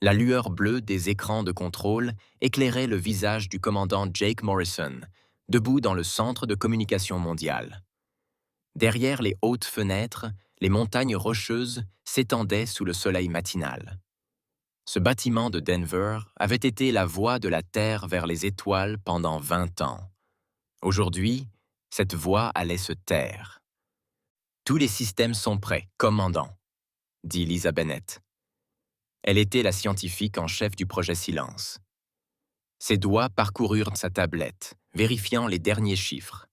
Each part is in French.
La lueur bleue des écrans de contrôle éclairait le visage du commandant Jake Morrison, debout dans le centre de communication mondiale. Derrière les hautes fenêtres, les montagnes rocheuses s'étendaient sous le soleil matinal. Ce bâtiment de Denver avait été la voie de la Terre vers les étoiles pendant 20 ans. Aujourd'hui, cette voie allait se taire. Tous les systèmes sont prêts, commandant, dit Lisa Bennett. Elle était la scientifique en chef du projet Silence. Ses doigts parcoururent sa tablette, vérifiant les derniers chiffres.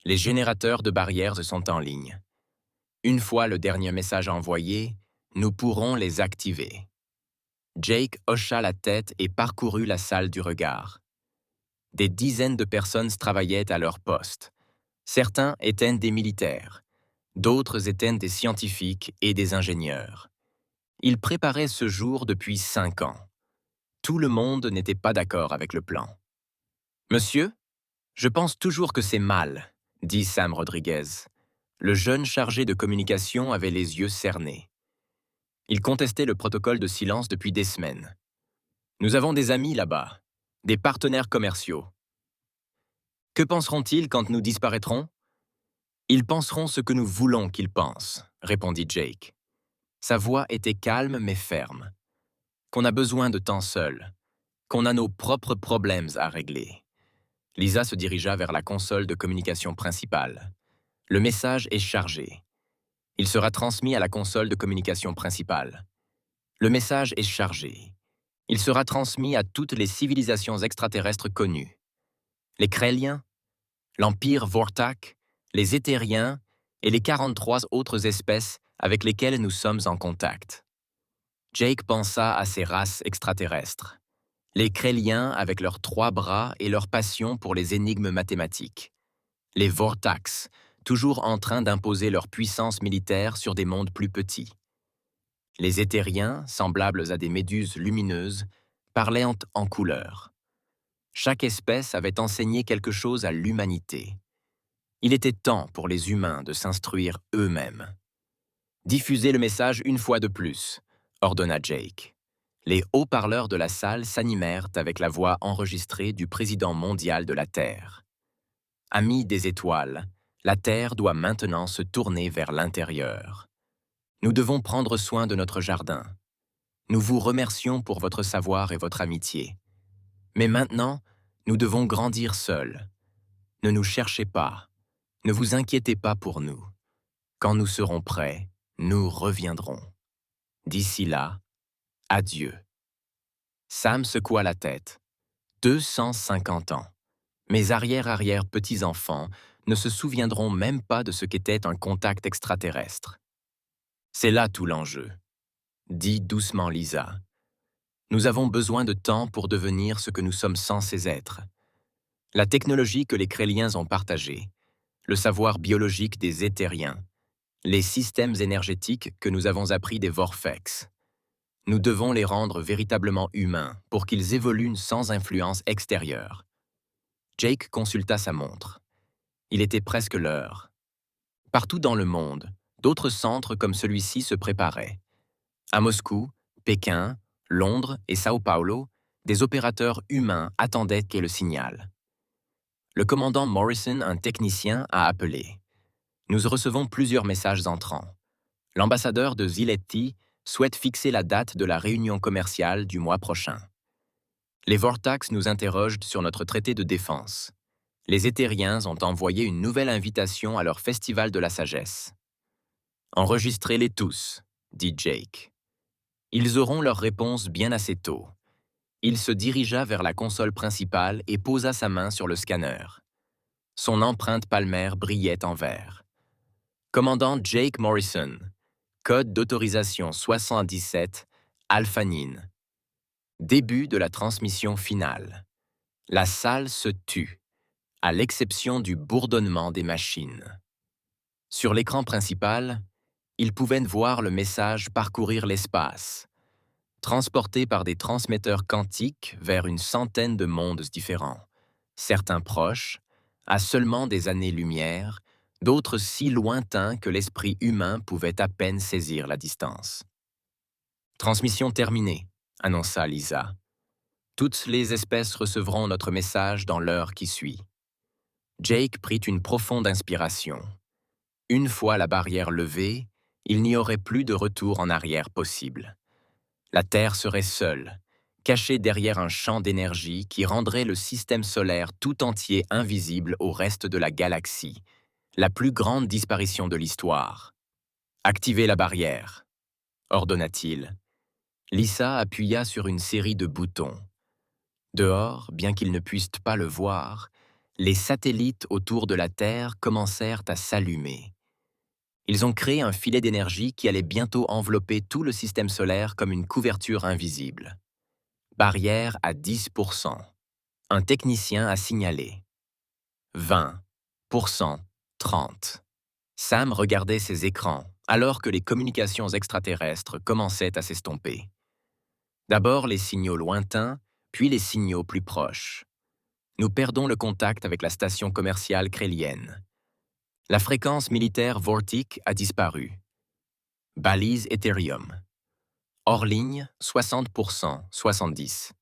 Les générateurs de barrières sont en ligne. Une fois le dernier message envoyé, nous pourrons les activer. Jake hocha la tête et parcourut la salle du regard. Des dizaines de personnes travaillaient à leur poste. Certains étaient des militaires, d'autres étaient des scientifiques et des ingénieurs. Ils préparaient ce jour depuis 5 ans. Tout le monde n'était pas d'accord avec le plan. « Monsieur, je pense toujours que c'est mal, » dit Sam Rodriguez. Le jeune chargé de communication avait les yeux cernés. Il contestait le protocole de silence depuis des semaines. « Nous avons des amis là-bas, des partenaires commerciaux. Que penseront-ils quand nous disparaîtrons ? » « Ils penseront ce que nous voulons qu'ils pensent, » répondit Jake. Sa voix était calme mais ferme. Qu'on a besoin de temps seul, qu'on a nos propres problèmes à régler. Lisa se dirigea vers la console de communication principale. Le message est chargé. Il sera transmis à la console de communication principale. Le message est chargé. Il sera transmis à toutes les civilisations extraterrestres connues. Les Kréliens, l'Empire Vortak, les Éthériens et les 43 autres espèces avec lesquelles nous sommes en contact. Jake pensa à ces races extraterrestres. Les Kréliens avec leurs 3 bras et leur passion pour les énigmes mathématiques. Les Vortax, toujours en train d'imposer leur puissance militaire sur des mondes plus petits. Les Éthériens, semblables à des méduses lumineuses, parlaient en couleurs. Chaque espèce avait enseigné quelque chose à l'humanité. Il était temps pour les humains de s'instruire eux-mêmes. « Diffusez le message une fois de plus », ordonna Jake. Les haut-parleurs de la salle s'animèrent avec la voix enregistrée du président mondial de la Terre. « Amis des étoiles, la Terre doit maintenant se tourner vers l'intérieur. Nous devons prendre soin de notre jardin. Nous vous remercions pour votre savoir et votre amitié. Mais maintenant, nous devons grandir seuls. Ne nous cherchez pas. Ne vous inquiétez pas pour nous. Quand nous serons prêts, nous reviendrons. D'ici là, adieu. » Sam secoua la tête. 250 ans. Mes arrière-arrière-petits-enfants ne se souviendront même pas de ce qu'était un contact extraterrestre. C'est là tout l'enjeu, dit doucement Lisa. Nous avons besoin de temps pour devenir ce que nous sommes censés être. La technologie que les Kréliens ont partagée, le savoir biologique des Éthériens, les systèmes énergétiques que nous avons appris des Vorfex. Nous devons les rendre véritablement humains pour qu'ils évoluent sans influence extérieure. Jake consulta sa montre. Il était presque l'heure. Partout dans le monde, d'autres centres comme celui-ci se préparaient. À Moscou, Pékin, Londres et Sao Paulo, des opérateurs humains attendaient le signal. Le commandant Morrison, un technicien, a appelé. Nous recevons plusieurs messages entrants. L'ambassadeur de Ziletti souhaite fixer la date de la réunion commerciale du mois prochain. Les Vortax nous interrogent sur notre traité de défense. Les Éthériens ont envoyé une nouvelle invitation à leur festival de la sagesse. Enregistrez-les tous, dit Jake. Ils auront leur réponse bien assez tôt. Il se dirigea vers la console principale et posa sa main sur le scanner. Son empreinte palmaire brillait en vert. Commandant Jake Morrison, code d'autorisation 77, alphanine. Début de la transmission finale. La salle se tut, à l'exception du bourdonnement des machines. Sur l'écran principal, ils pouvaient voir le message parcourir l'espace, transporté par des transmetteurs quantiques vers une centaine de mondes différents, certains proches, à seulement des années-lumière, d'autres si lointains que l'esprit humain pouvait à peine saisir la distance. « Transmission terminée », annonça Lisa. Toutes les espèces recevront notre message dans l'heure qui suit. Jake prit une profonde inspiration. Une fois la barrière levée, il n'y aurait plus de retour en arrière possible. La Terre serait seule, cachée derrière un champ d'énergie qui rendrait le système solaire tout entier invisible au reste de la galaxie, la plus grande disparition de l'histoire. « Activez la barrière », ordonna-t-il. Lisa appuya sur une série de boutons. Dehors, bien qu'ils ne puissent pas le voir, les satellites autour de la Terre commencèrent à s'allumer. Ils ont créé un filet d'énergie qui allait bientôt envelopper tout le système solaire comme une couverture invisible. Barrière à 10%. Un technicien a signalé. 20%, 30%. Sam regardait ses écrans alors que les communications extraterrestres commençaient à s'estomper. D'abord les signaux lointains, puis les signaux plus proches. Nous perdons le contact avec la station commerciale krélienne. La fréquence militaire Vortic a disparu. Balise Ethereum. Hors ligne, 60%, 70%.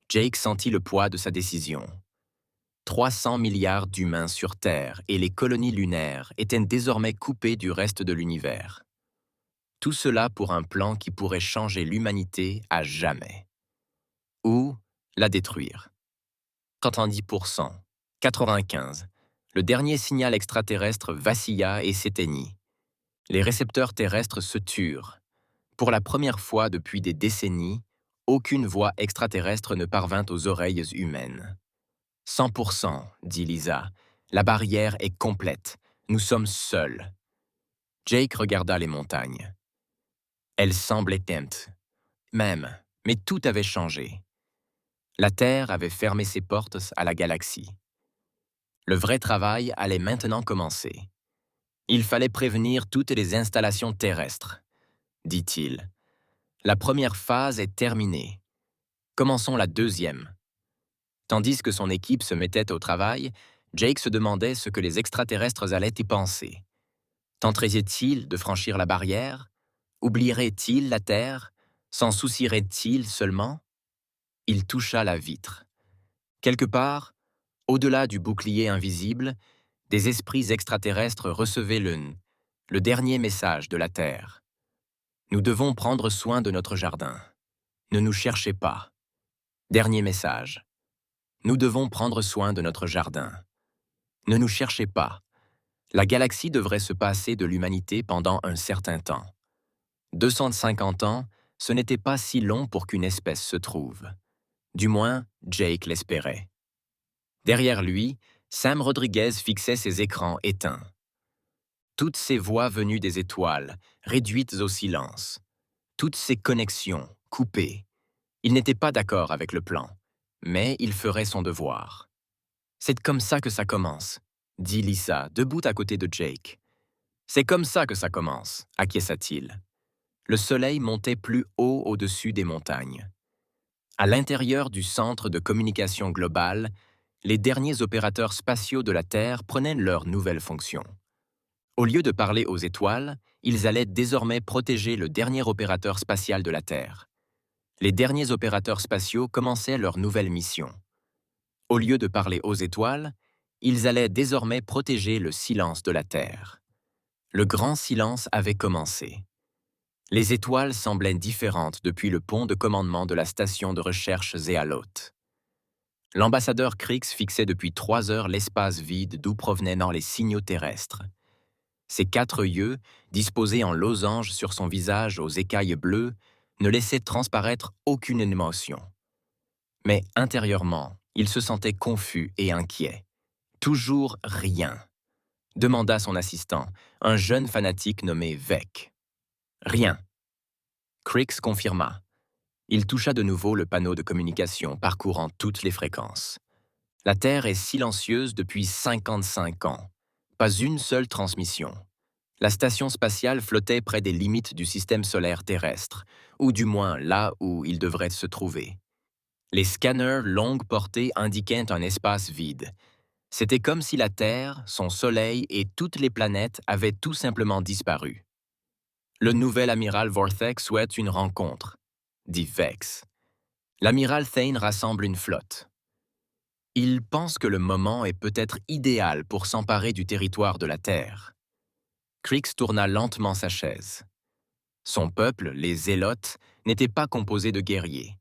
Jake sentit le poids de sa décision. 300 milliards d'humains sur Terre et les colonies lunaires étaient désormais coupées du reste de l'univers. Tout cela pour un plan qui pourrait changer l'humanité à jamais. Ou la détruire. 70%, 95%. Le dernier signal extraterrestre vacilla et s'éteignit. Les récepteurs terrestres se turent. Pour la première fois depuis des décennies, aucune voix extraterrestre ne parvint aux oreilles humaines. 100%, dit Lisa. La barrière est complète. Nous sommes seuls. Jake regarda les montagnes. Elles semblaient éteintes. Mais tout avait changé. La Terre avait fermé ses portes à la galaxie. Le vrai travail allait maintenant commencer. Il fallait prévenir toutes les installations terrestres, dit-il. La première phase est terminée. Commençons la deuxième. Tandis que son équipe se mettait au travail, Jake se demandait ce que les extraterrestres allaient y penser. Tenteraient-ils de franchir la barrière? Oublieraient-ils la Terre? S'en soucieraient-ils seulement? Il toucha la vitre. Quelque part, au-delà du bouclier invisible, des esprits extraterrestres recevaient le dernier message de la Terre. Nous devons prendre soin de notre jardin. Ne nous cherchez pas. Dernier message. Nous devons prendre soin de notre jardin. Ne nous cherchez pas. La galaxie devrait se passer de l'humanité pendant un certain temps. 250 ans, ce n'était pas si long pour qu'une espèce se trouve. Du moins, Jake l'espérait. Derrière lui, Sam Rodriguez fixait ses écrans éteints. Toutes ces voix venues des étoiles, réduites au silence. Toutes ces connexions, coupées. Il n'était pas d'accord avec le plan, mais il ferait son devoir. C'est comme ça que ça commence, dit Lisa, debout à côté de Jake. C'est comme ça que ça commence, acquiesça-t-il. Le soleil montait plus haut au-dessus des montagnes. À l'intérieur du centre de communication globale, les derniers opérateurs spatiaux de la Terre prenaient leur nouvelle fonction. Au lieu de parler aux étoiles, ils allaient désormais protéger le dernier opérateur spatial de la Terre. Les derniers opérateurs spatiaux commençaient leur nouvelle mission. Au lieu de parler aux étoiles, ils allaient désormais protéger le silence de la Terre. Le grand silence avait commencé. Les étoiles semblaient différentes depuis le pont de commandement de la station de recherche Zéalote. L'ambassadeur Krix fixait depuis 3 heures l'espace vide d'où provenaient les signaux terrestres. Ses 4 yeux, disposés en losange sur son visage aux écailles bleues, ne laissaient transparaître aucune émotion. Mais intérieurement, il se sentait confus et inquiet. Toujours rien, demanda son assistant, un jeune fanatique nommé Vec. Rien. Krix confirma. Il toucha de nouveau le panneau de communication parcourant toutes les fréquences. La Terre est silencieuse depuis 55 ans. Pas une seule transmission. La station spatiale flottait près des limites du système solaire terrestre, ou du moins là où il devrait se trouver. Les scanners longue portée indiquaient un espace vide. C'était comme si la Terre, son Soleil et toutes les planètes avaient tout simplement disparu. « Le nouvel amiral Vortex souhaite une rencontre », dit Vex. L'amiral Thane rassemble une flotte. Il pense que le moment est peut-être idéal pour s'emparer du territoire de la Terre. Krix tourna lentement sa chaise. Son peuple, les Zélotes, n'était pas composé de guerriers.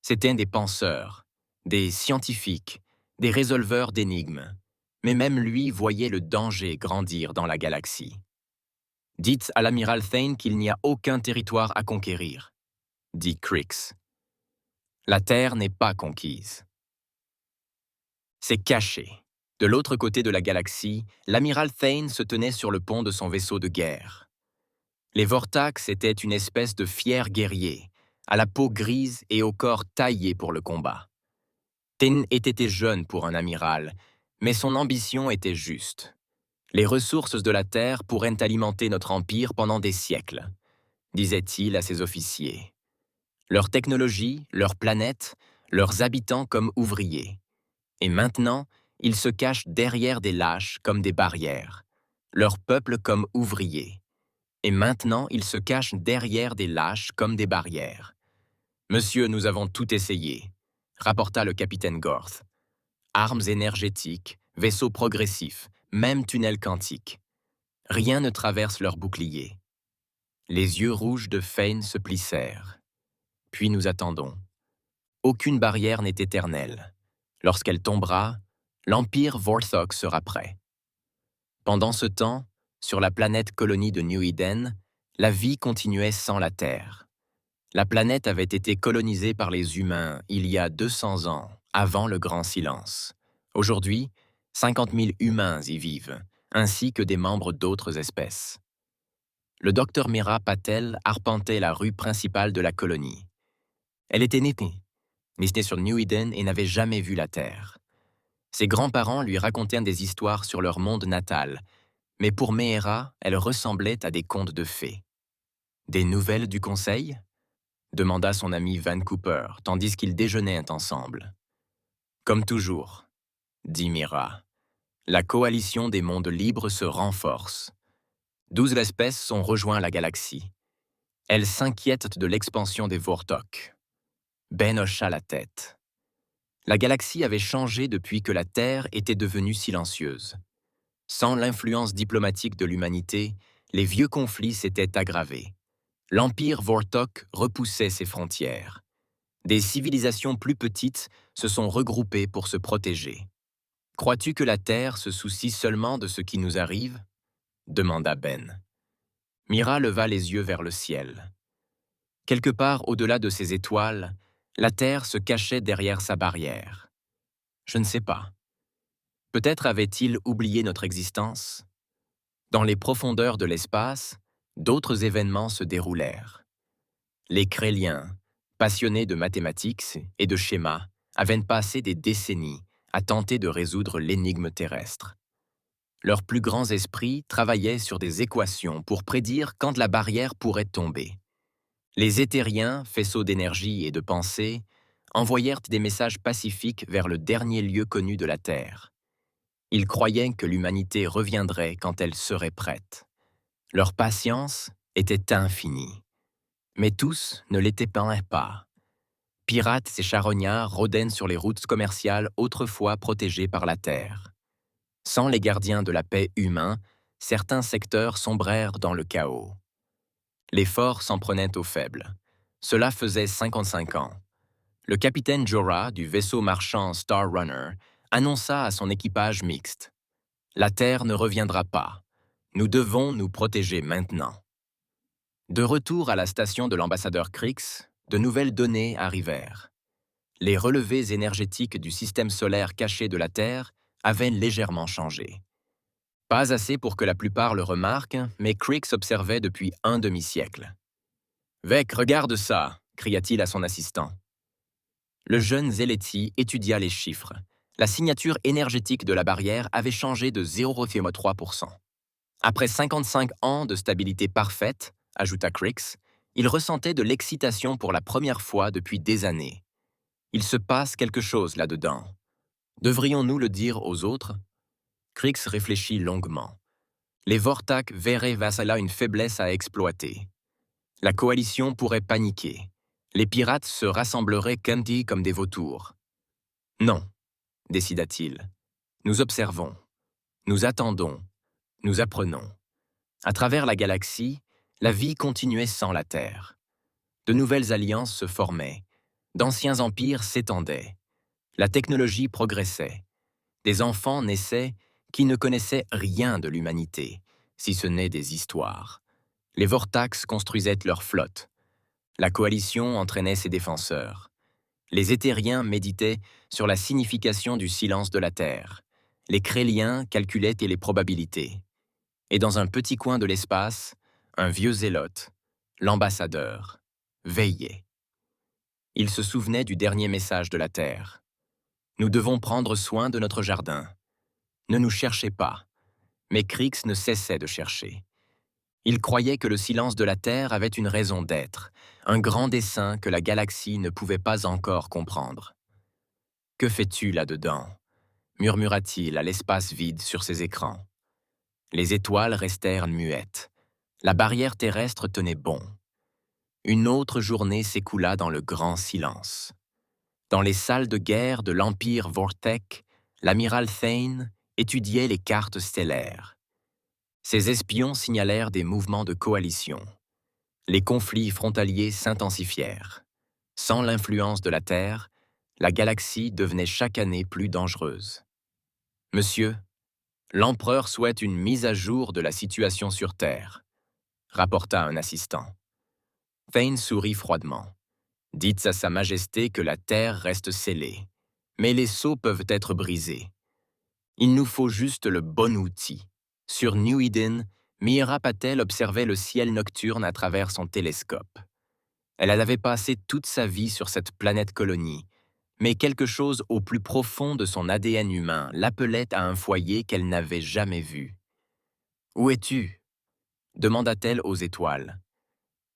C'étaient des penseurs, des scientifiques, des résolveurs d'énigmes. Mais même lui voyait le danger grandir dans la galaxie. Dites à l'amiral Thane qu'il n'y a aucun territoire à conquérir, dit Krix. La Terre n'est pas conquise. C'est caché. De l'autre côté de la galaxie, l'amiral Thane se tenait sur le pont de son vaisseau de guerre. Les Vortax étaient une espèce de fiers guerriers, à la peau grise et au corps taillé pour le combat. Thane était jeune pour un amiral, mais son ambition était juste. Les ressources de la Terre pourraient alimenter notre empire pendant des siècles, disait-il à ses officiers. Leur technologie, leur planète, leurs habitants comme ouvriers. Et maintenant, ils se cachent derrière des lâches comme des barrières, leur peuple comme ouvriers. Et maintenant, ils se cachent derrière des lâches comme des barrières. Monsieur, nous avons tout essayé, rapporta le capitaine Gorth. Armes énergétiques, vaisseaux progressifs, même tunnels quantiques. Rien ne traverse leur bouclier. Les yeux rouges de Fane se plissèrent. Puis nous attendons. Aucune barrière n'est éternelle. Lorsqu'elle tombera, l'Empire Vorthok sera prêt. Pendant ce temps, sur la planète colonie de New Eden, la vie continuait sans la Terre. La planète avait été colonisée par les humains il y a 200 ans, avant le Grand Silence. Aujourd'hui, 50 000 humains y vivent, ainsi que des membres d'autres espèces. Le docteur Mira Patel arpentait la rue principale de la colonie. Elle était née sur New Eden et n'avait jamais vu la Terre. Ses grands-parents lui racontaient des histoires sur leur monde natal, mais pour Mehera, elles ressemblaient à des contes de fées. « Des nouvelles du Conseil » demanda son ami Van Cooper, tandis qu'ils déjeunaient ensemble. « Comme toujours, » dit Mira. « La coalition des mondes libres se renforce. 12 espèces ont rejoint la galaxie. Elles s'inquiètent de l'expansion des Vortok. » Ben hocha la tête. La galaxie avait changé depuis que la Terre était devenue silencieuse. Sans l'influence diplomatique de l'humanité, les vieux conflits s'étaient aggravés. L'Empire Vortok repoussait ses frontières. Des civilisations plus petites se sont regroupées pour se protéger. « Crois-tu que la Terre se soucie seulement de ce qui nous arrive » demanda Ben. Mira leva les yeux vers le ciel. Quelque part au-delà de ces étoiles, la Terre se cachait derrière sa barrière. Je ne sais pas. Peut-être avait-il oublié notre existence? Dans les profondeurs de l'espace, d'autres événements se déroulèrent. Les Créliens, passionnés de mathématiques et de schémas, avaient passé des décennies à tenter de résoudre l'énigme terrestre. Leurs plus grands esprits travaillaient sur des équations pour prédire quand la barrière pourrait tomber. Les Éthériens, faisceaux d'énergie et de pensée, envoyèrent des messages pacifiques vers le dernier lieu connu de la Terre. Ils croyaient que l'humanité reviendrait quand elle serait prête. Leur patience était infinie. Mais tous ne l'étaient pas. Pirates et charognards rôdaient sur les routes commerciales autrefois protégées par la Terre. Sans les gardiens de la paix humains, certains secteurs sombrèrent dans le chaos. Les forts s'en prenaient aux faibles. Cela faisait 55 ans. Le capitaine Jorah du vaisseau marchand Star Runner annonça à son équipage mixte. La Terre ne reviendra pas. Nous devons nous protéger maintenant. De retour à la station de l'ambassadeur Krix, de nouvelles données arrivèrent. Les relevés énergétiques du système solaire caché de la Terre avaient légèrement changé. Pas assez pour que la plupart le remarquent, mais Krix observait depuis un demi-siècle. « Vec, regarde ça !» cria-t-il à son assistant. Le jeune Zéleti étudia les chiffres. La signature énergétique de la barrière avait changé de 0,3%. Après 55 ans de stabilité parfaite, ajouta Krix, il ressentait de l'excitation pour la première fois depuis des années. Il se passe quelque chose là-dedans. Devrions-nous le dire aux autres? Krix réfléchit longuement. Les Vortak verraient là une faiblesse à exploiter. La coalition pourrait paniquer. Les pirates se rassembleraient quanti comme des vautours. Non, décida-t-il. Nous observons, nous attendons, nous apprenons. À travers la galaxie, la vie continuait sans la Terre. De nouvelles alliances se formaient, d'anciens empires s'étendaient. La technologie progressait. Des enfants naissaient qui ne connaissaient rien de l'humanité, si ce n'est des histoires. Les Vortax construisaient leur flotte. La coalition entraînait ses défenseurs. Les Éthériens méditaient sur la signification du silence de la Terre. Les Créliens calculaient les probabilités. Et dans un petit coin de l'espace, un vieux zélote, l'ambassadeur, veillait. Il se souvenait du dernier message de la Terre. Nous devons prendre soin de notre jardin. Ne nous cherchez pas. Mais Kryx ne cessait de chercher. Il croyait que le silence de la Terre avait une raison d'être, un grand dessein que la galaxie ne pouvait pas encore comprendre. « Que fais-tu là-dedans » murmura-t-il à l'espace vide sur ses écrans. Les étoiles restèrent muettes. La barrière terrestre tenait bon. Une autre journée s'écoula dans le grand silence. Dans les salles de guerre de l'Empire Vortek, l'amiral Thane étudiait les cartes stellaires. Ses espions signalèrent des mouvements de coalition. Les conflits frontaliers s'intensifièrent. Sans l'influence de la Terre, la galaxie devenait chaque année plus dangereuse. « Monsieur, l'empereur souhaite une mise à jour de la situation sur Terre », rapporta un assistant. Thane sourit froidement. « Dites à Sa Majesté que la Terre reste scellée, mais les sceaux peuvent être brisés. Il nous faut juste le bon outil. » Sur New Eden, Mihira Patel observait le ciel nocturne à travers son télescope. Elle avait passé toute sa vie sur cette planète colonie, mais quelque chose au plus profond de son ADN humain l'appelait à un foyer qu'elle n'avait jamais vu. « Où es-tu » demanda-t-elle aux étoiles.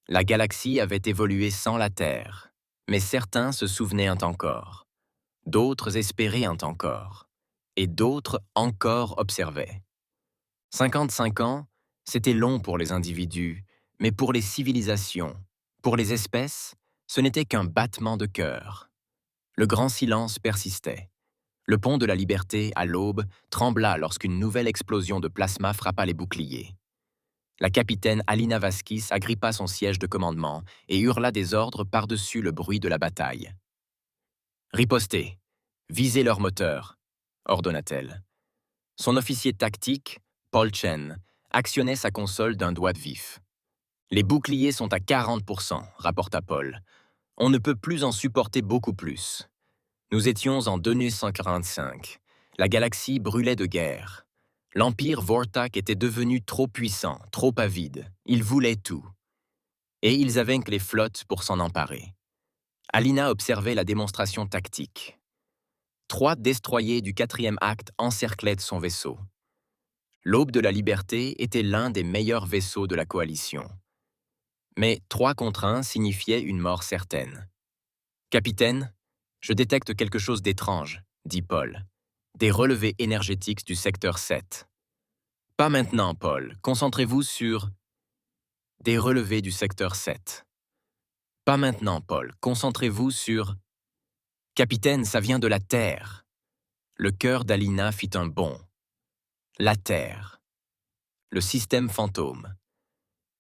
La galaxie avait évolué sans la Terre, mais certains se souvenaient encore. D'autres espéraient encore, et d'autres encore observaient. 55 ans, c'était long pour les individus, mais pour les civilisations, pour les espèces, ce n'était qu'un battement de cœur. Le grand silence persistait. Le pont de la Liberté, à l'aube, trembla lorsqu'une nouvelle explosion de plasma frappa les boucliers. La capitaine Alina Vasquez agrippa son siège de commandement et hurla des ordres par-dessus le bruit de la bataille. « Ripostez, visez leurs moteurs », ordonna-t-elle. Son officier tactique, Paul Chen, actionnait sa console d'un doigt vif. « Les boucliers sont à 40%, rapporta Paul. On ne peut plus en supporter beaucoup plus. Nous étions en 2145. La galaxie brûlait de guerre. L'Empire Vortak était devenu trop puissant, trop avide. Ils voulaient tout. Et ils avaient que les flottes pour s'en emparer. » Alina observait la démonstration tactique. 3 destroyers du 4e acte encerclaient son vaisseau. L'Aube de la Liberté était l'un des meilleurs vaisseaux de la coalition. Mais 3 contre 1 signifiait une mort certaine. « Capitaine, je détecte quelque chose d'étrange, » dit Paul. « Des relevés énergétiques du secteur 7. »« Pas maintenant, Paul. Concentrez-vous sur... » « Des relevés du secteur 7. »« Pas maintenant, Paul. Concentrez-vous sur... »« Capitaine, ça vient de la Terre. » Le cœur d'Alina fit un bond. La Terre. Le système fantôme.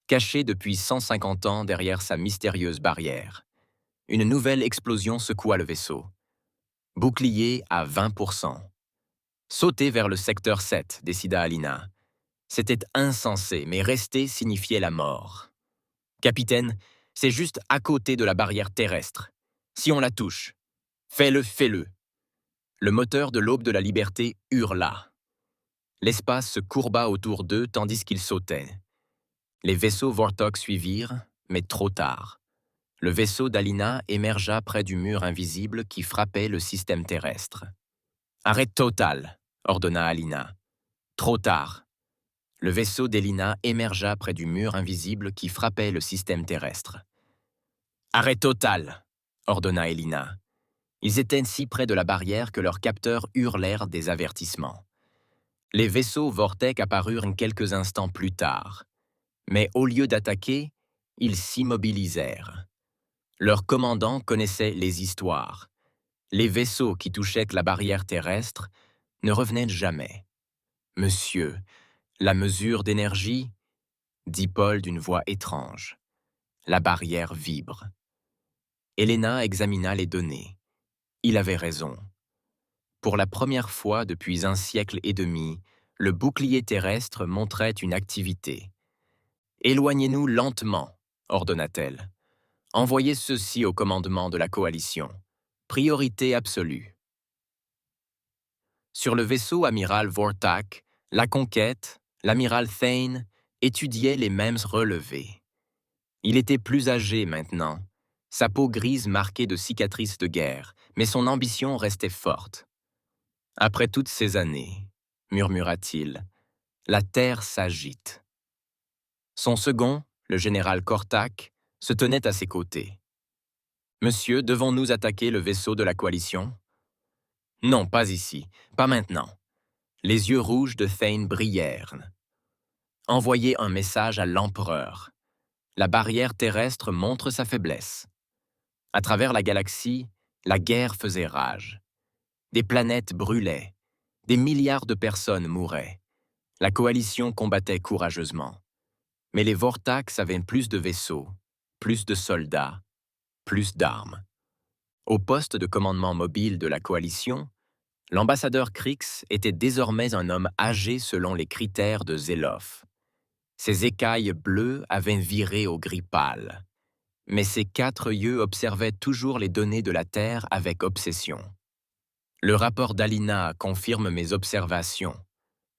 Caché depuis 150 ans derrière sa mystérieuse barrière. Une nouvelle explosion secoua le vaisseau. Bouclier à 20%. Sauter vers le secteur 7, décida Alina. C'était insensé, mais rester signifiait la mort. Capitaine, c'est juste à côté de la barrière terrestre. Si on la touche, fais-le, fais-le. Le moteur de l'Aube de la Liberté hurla. L'espace se courba autour d'eux tandis qu'ils sautaient. Les vaisseaux Vortok suivirent, mais trop tard. Le vaisseau d'Alina émergea près du mur invisible qui frappait le système terrestre. « Arrête total !» ordonna Alina. Trop tard. Le vaisseau d'Elina émergea près du mur invisible qui frappait le système terrestre. « Arrêt total !» ordonna Elina. Ils étaient si près de la barrière que leurs capteurs hurlèrent des avertissements. Les vaisseaux Vortek apparurent quelques instants plus tard. Mais au lieu d'attaquer, ils s'immobilisèrent. Leur commandant connaissait les histoires. Les vaisseaux qui touchaient la barrière terrestre ne revenaient jamais. « Monsieur, la mesure d'énergie ?» dit Paul d'une voix étrange. La barrière vibre. Helena examina les données. Il avait raison. Pour la première fois depuis un siècle et demi, le bouclier terrestre montrait une activité. « Éloignez-nous lentement », ordonna-t-elle. « Envoyez ceux-ci au commandement de la coalition. Priorité absolue. » Sur le vaisseau amiral Vortak, la Conquête, l'amiral Thane étudiait les mêmes relevés. Il était plus âgé maintenant, sa peau grise marquée de cicatrices de guerre, mais son ambition restait forte. « Après toutes ces années, murmura-t-il, la terre s'agite. » Son second, le général Kortak, se tenait à ses côtés. « Monsieur, devons-nous attaquer le vaisseau de la coalition ?»« Non, pas ici, pas maintenant. » Les yeux rouges de Thane brillèrent. « Envoyez un message à l'empereur. La barrière terrestre montre sa faiblesse. » À travers la galaxie, la guerre faisait rage. Des planètes brûlaient. Des milliards de personnes mouraient. La coalition combattait courageusement. Mais les Vortax avaient plus de vaisseaux, plus de soldats, plus d'armes. Au poste de commandement mobile de la coalition, l'ambassadeur Krix était désormais un homme âgé selon les critères de Zeloff. Ses écailles bleues avaient viré au gris pâle. Mais ses 4 yeux observaient toujours les données de la Terre avec obsession. « Le rapport d'Alina confirme mes observations »,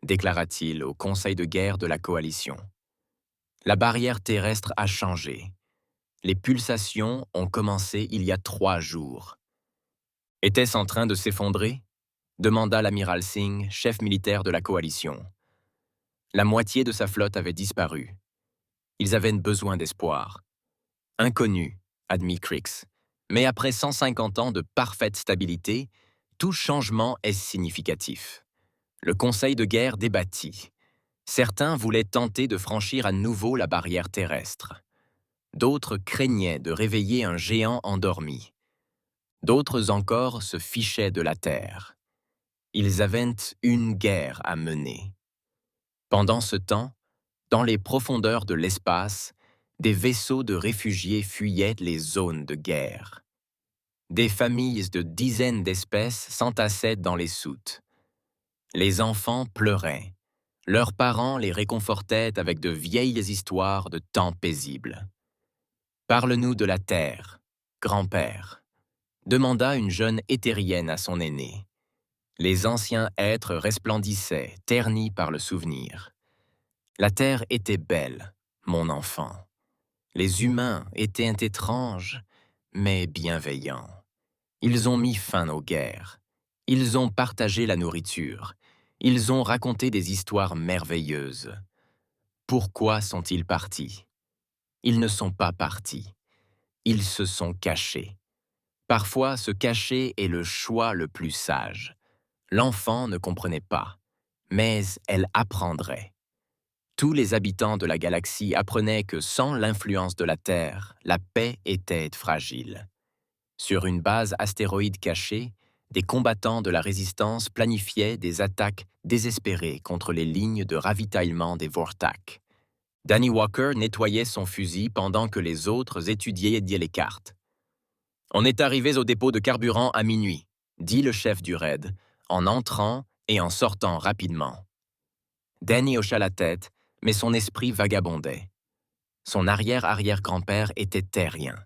déclara-t-il au conseil de guerre de la coalition. La barrière terrestre a changé. Les pulsations ont commencé il y a 3 jours. Était-ce en train de s'effondrer ? Demanda l'amiral Singh, chef militaire de la coalition. La moitié de sa flotte avait disparu. Ils avaient besoin d'espoir. Inconnu, admit Krix. Mais après 150 ans de parfaite stabilité, tout changement est significatif. Le conseil de guerre débattit. Certains voulaient tenter de franchir à nouveau la barrière terrestre. D'autres craignaient de réveiller un géant endormi. D'autres encore se fichaient de la Terre. Ils avaient une guerre à mener. Pendant ce temps, dans les profondeurs de l'espace, des vaisseaux de réfugiés fuyaient les zones de guerre. Des familles de dizaines d'espèces s'entassaient dans les soutes. Les enfants pleuraient. Leurs parents les réconfortaient avec de vieilles histoires de temps paisibles. « Parle-nous de la Terre, grand-père », demanda une jeune éthérienne à son aîné. Les anciens êtres resplendissaient, ternis par le souvenir. La Terre était belle, mon enfant. Les humains étaient étranges, mais bienveillants. Ils ont mis fin aux guerres. Ils ont partagé la nourriture. Ils ont raconté des histoires merveilleuses. Pourquoi sont-ils partis? Ils ne sont pas partis. Ils se sont cachés. Parfois, se cacher est le choix le plus sage. L'enfant ne comprenait pas, mais elle apprendrait. Tous les habitants de la galaxie apprenaient que sans l'influence de la Terre, la paix était fragile. Sur une base astéroïde cachée, des combattants de la résistance planifiaient des attaques désespérées contre les lignes de ravitaillement des Vortak. Danny Walker nettoyait son fusil pendant que les autres étudiaient les cartes. « On est arrivés au dépôt de carburant à minuit », dit le chef du raid, en entrant et en sortant rapidement. Danny hocha la tête, mais son esprit vagabondait. Son arrière-arrière-grand-père était terrien.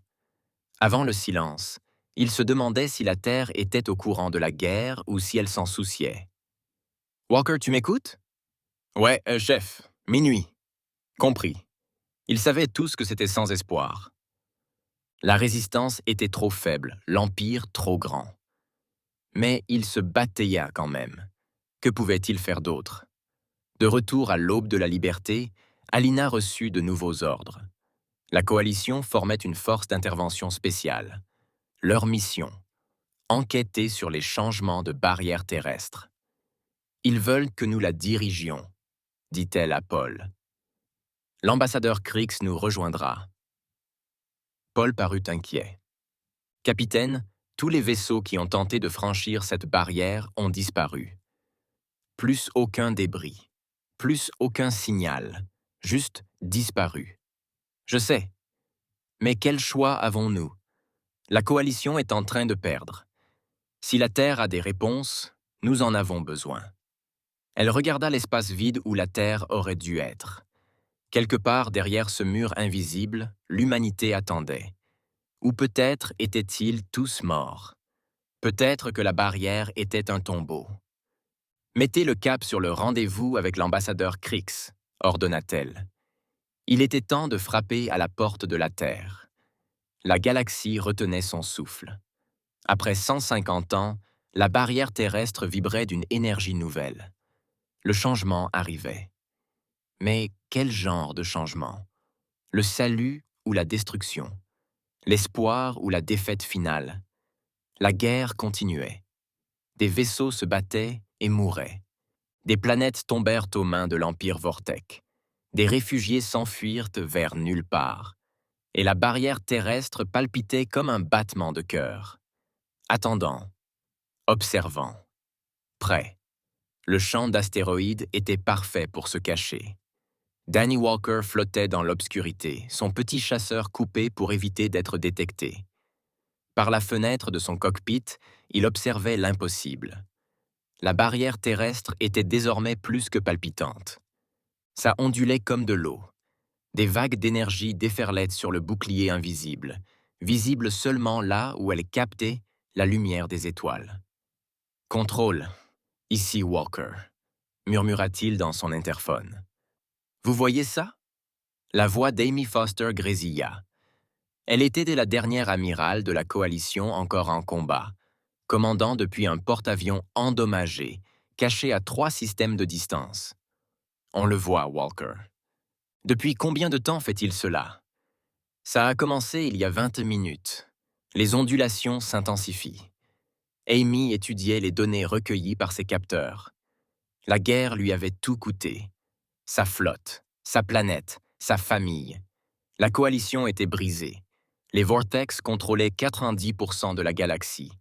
Avant le silence, il se demandait si la Terre était au courant de la guerre ou si elle s'en souciait. « Walker, tu m'écoutes ?»« Ouais, chef, minuit. » « Compris. » Ils savaient tous que c'était sans espoir. La résistance était trop faible, l'Empire trop grand. Mais il se batailla quand même. Que pouvait-il faire d'autre? De retour à l'aube de la liberté, Alina reçut de nouveaux ordres. La coalition formait une force d'intervention spéciale. Leur mission, enquêter sur les changements de barrières terrestres. « Ils veulent que nous la dirigions », dit-elle à Paul. « L'ambassadeur Krix nous rejoindra. » Paul parut inquiet. « Capitaine, tous les vaisseaux qui ont tenté de franchir cette barrière ont disparu. Plus aucun débris, plus aucun signal, juste disparu. Je sais, mais quel choix avons-nous? La coalition est en train de perdre. Si la Terre a des réponses, nous en avons besoin. » Elle regarda l'espace vide où la Terre aurait dû être. Quelque part derrière ce mur invisible, l'humanité attendait. Ou peut-être étaient-ils tous morts. Peut-être que la barrière était un tombeau. « Mettez le cap sur le rendez-vous avec l'ambassadeur Krix, » ordonna-t-elle. Il était temps de frapper à la porte de la Terre. La galaxie retenait son souffle. Après 150 ans, la barrière terrestre vibrait d'une énergie nouvelle. Le changement arrivait. Mais quel genre de changement? Le salut ou la destruction? L'espoir ou la défaite finale? La guerre continuait. Des vaisseaux se battaient et mouraient. Des planètes tombèrent aux mains de l'Empire Vortek. Des réfugiés s'enfuirent vers nulle part. Et la barrière terrestre palpitait comme un battement de cœur. Attendant, observant, prêt. Le champ d'astéroïdes était parfait pour se cacher. Danny Walker flottait dans l'obscurité, son petit chasseur coupé pour éviter d'être détecté. Par la fenêtre de son cockpit, il observait l'impossible. La barrière terrestre était désormais plus que palpitante. Ça ondulait comme de l'eau. Des vagues d'énergie déferlaient sur le bouclier invisible, visible seulement là où elle captait la lumière des étoiles. « Contrôle, ici Walker », murmura-t-il dans son interphone. « Vous voyez ça ?» La voix d'Amy Foster grésilla. Elle était la dernière amirale de la coalition encore en combat, commandant depuis un porte-avions endommagé, caché à 3 systèmes de distance. On le voit, Walker. Depuis combien de temps fait-il cela? Ça a commencé il y a 20 minutes. Les ondulations s'intensifient. Amy étudiait les données recueillies par ses capteurs. La guerre lui avait tout coûté. Sa flotte, sa planète, sa famille. La coalition était brisée. Les Vortex contrôlaient 90% de la galaxie.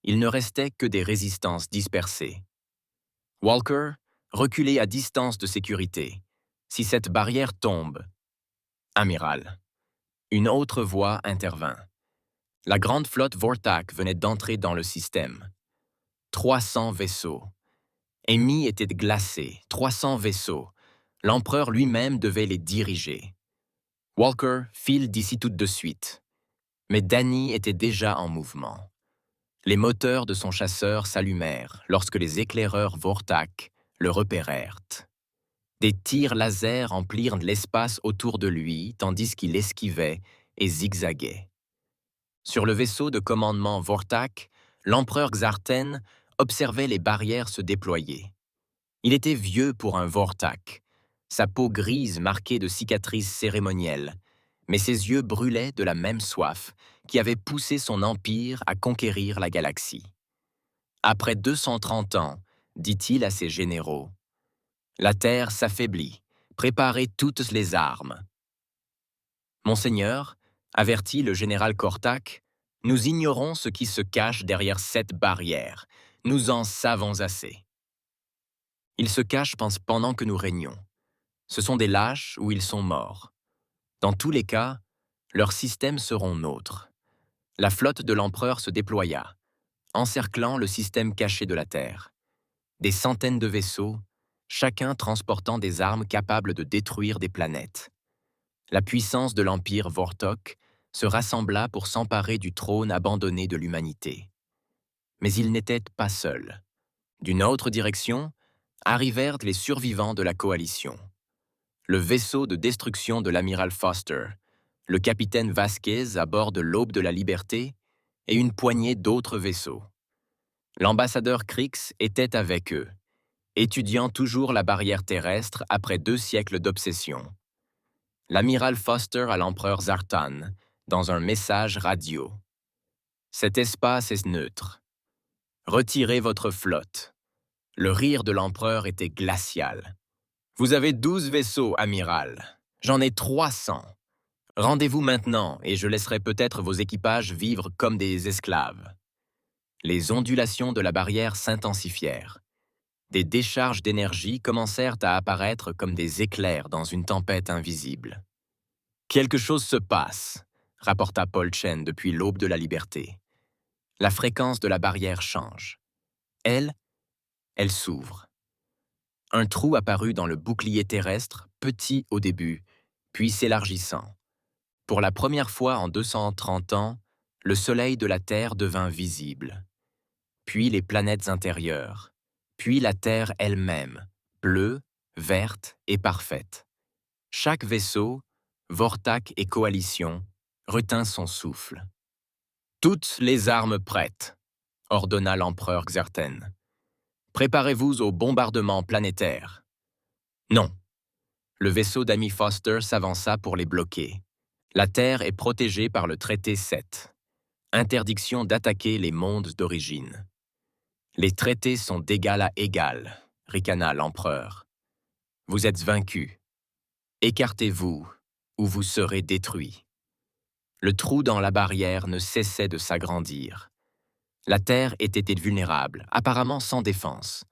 Il ne restait que des résistances dispersées. Walker, reculez à distance de sécurité. Si cette barrière tombe... Amiral. Une autre voix intervint. La grande flotte Vortak venait d'entrer dans le système. 300 vaisseaux. Amy était glacé. 300 vaisseaux. L'empereur lui-même devait les diriger. Walker file d'ici tout de suite. Mais Danny était déjà en mouvement. Les moteurs de son chasseur s'allumèrent lorsque les éclaireurs Vortak le repérèrent. Des tirs laser emplirent l'espace autour de lui tandis qu'il esquivait et zigzaguait. Sur le vaisseau de commandement Vortak, l'empereur Xarten observait les barrières se déployer. Il était vieux pour un Vortak, sa peau grise marquée de cicatrices cérémonielles, mais ses yeux brûlaient de la même soif qui avait poussé son empire à conquérir la galaxie. Après 230 ans, dit-il à ses généraux, la Terre s'affaiblit, préparez toutes les armes. Monseigneur, avertit le général Kortak, nous ignorons ce qui se cache derrière cette barrière. Nous en savons assez. Ils se cachent pendant que nous régnons. Ce sont des lâches ou ils sont morts. Dans tous les cas, leurs systèmes seront nôtres. La flotte de l'empereur se déploya, encerclant le système caché de la Terre. Des centaines de vaisseaux, chacun transportant des armes capables de détruire des planètes. La puissance de l'Empire Vortok se rassembla pour s'emparer du trône abandonné de l'humanité. Mais ils n'étaient pas seuls. D'une autre direction, arrivèrent les survivants de la coalition. Le vaisseau de destruction de l'amiral Foster, le capitaine Vasquez à bord de l'Aube de la Liberté et une poignée d'autres vaisseaux. L'ambassadeur Krix était avec eux, étudiant toujours la barrière terrestre après 2 siècles d'obsession. L'amiral Foster à l'empereur Zartan, dans un message radio. « Cet espace est neutre. Retirez votre flotte. » Le rire de l'empereur était glacial. « Vous avez 12 vaisseaux, amiral. J'en ai 300. Rendez-vous maintenant et je laisserai peut-être vos équipages vivre comme des esclaves. Les ondulations de la barrière s'intensifièrent. Des décharges d'énergie commencèrent à apparaître comme des éclairs dans une tempête invisible. Quelque chose se passe, rapporta Paul Chen depuis l'aube de la liberté. La fréquence de la barrière change. Elle s'ouvre. Un trou apparut dans le bouclier terrestre, petit au début, puis s'élargissant. Pour la première fois en 230 ans, le soleil de la Terre devint visible. Puis les planètes intérieures, puis la Terre elle-même, bleue, verte et parfaite. Chaque vaisseau, Vortac et coalition, retint son souffle. « Toutes les armes prêtes !» ordonna l'empereur Xerten. « Préparez-vous au bombardement planétaire. » Non. Le vaisseau d'Amy Foster s'avança pour les bloquer. La Terre est protégée par le traité 7. Interdiction d'attaquer les mondes d'origine. Les traités sont d'égal à égal, ricana l'empereur. Vous êtes vaincus. Écartez-vous, ou vous serez détruits. Le trou dans la barrière ne cessait de s'agrandir. La Terre était vulnérable, apparemment sans défense.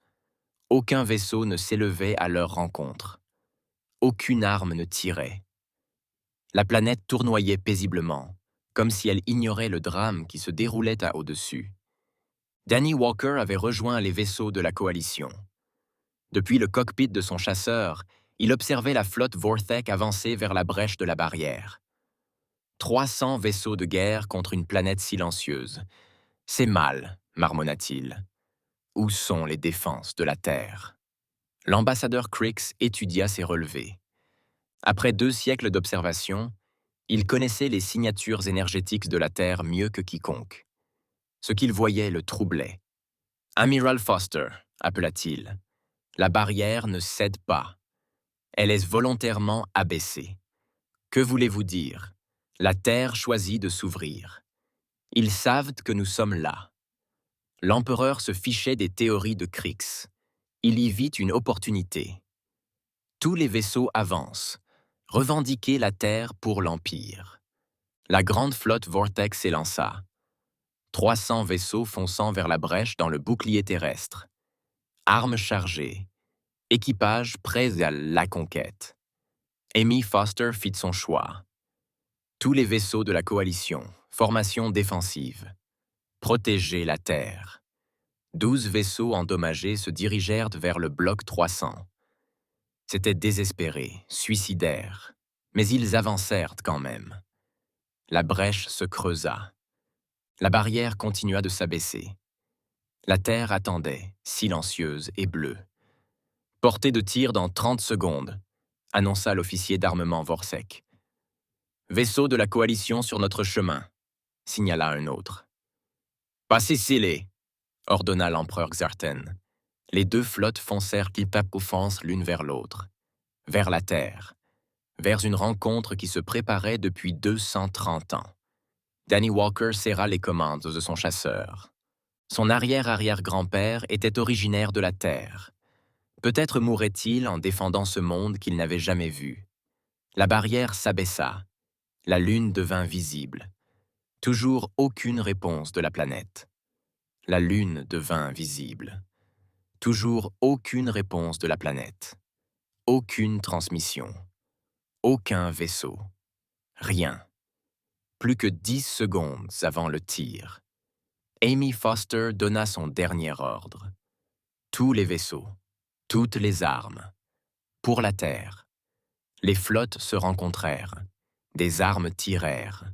Aucun vaisseau ne s'élevait à leur rencontre. Aucune arme ne tirait. La planète tournoyait paisiblement, comme si elle ignorait le drame qui se déroulait à au-dessus. Danny Walker avait rejoint les vaisseaux de la coalition. Depuis le cockpit de son chasseur, il observait la flotte Vorthek avancer vers la brèche de la barrière. 300 vaisseaux de guerre contre une planète silencieuse. C'est mal, marmonna-t-il. Où sont les défenses de la Terre? L'ambassadeur Crix étudia ses relevés. Après 2 siècles d'observation, il connaissait les signatures énergétiques de la Terre mieux que quiconque. Ce qu'il voyait le troublait. « Amiral Foster », appela-t-il, « la barrière ne cède pas. Elle est volontairement abaissée. Que voulez-vous dire? La Terre choisit de s'ouvrir. Ils savent que nous sommes là. » L'empereur se fichait des théories de Crix. Il y vit une opportunité. Tous les vaisseaux avancent. Revendiquer la Terre pour l'Empire. La grande flotte Vortex s'élança. 300 vaisseaux fonçant vers la brèche dans le bouclier terrestre. Armes chargées. Équipage prêt à la conquête. Amy Foster fit son choix. Tous les vaisseaux de la coalition, formation défensive. Protéger la Terre. 12 vaisseaux endommagés se dirigèrent vers le bloc 300. C'était désespéré, suicidaire, mais ils avancèrent quand même. La brèche se creusa. La barrière continua de s'abaisser. La Terre attendait, silencieuse et bleue. « Portée de tir dans 30 secondes », annonça l'officier d'armement Vorsek. « Vaisseau de la coalition sur notre chemin », signala un autre. « Passez-les », ordonna l'empereur Xarten. Les 2 flottes foncèrent pipe-à-poufance l'une vers l'autre, vers la Terre, vers une rencontre qui se préparait depuis 230 ans. Danny Walker serra les commandes de son chasseur. Son arrière-arrière-grand-père était originaire de la Terre. Peut-être mourrait-il en défendant ce monde qu'il n'avait jamais vu. La barrière s'abaissa. La Lune devint visible. Toujours aucune réponse de la planète. La Lune devint visible. Toujours aucune réponse de la planète. Aucune transmission. Aucun vaisseau. Rien. Plus que 10 secondes avant le tir. Amy Foster donna son dernier ordre. Tous les vaisseaux, toutes les armes. Pour la Terre. Les flottes se rencontrèrent. Des armes tirèrent.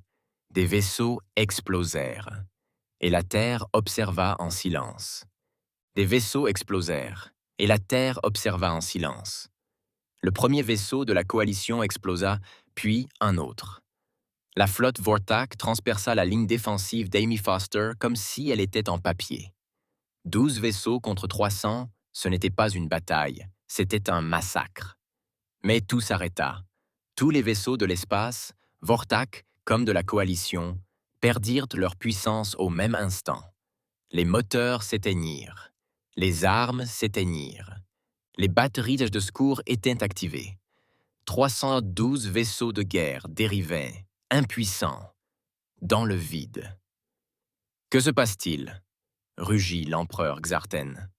Des vaisseaux explosèrent. Et la Terre observa en silence. Des vaisseaux explosèrent. Et la Terre observa en silence. Le premier vaisseau de la coalition explosa, puis un autre. La flotte Vortak transperça la ligne défensive d'Amy Foster comme si elle était en papier. 12 vaisseaux contre 300, ce n'était pas une bataille, c'était un massacre. Mais tout s'arrêta. Tous les vaisseaux de l'espace, Vortak comme de la coalition, perdirent leur puissance au même instant. Les moteurs s'éteignirent. Les armes s'éteignirent. Les batteries de secours étaient activées. 312 vaisseaux de guerre dérivaient, impuissant, dans le vide. Que se passe-t-il? Rugit l'empereur Xarten.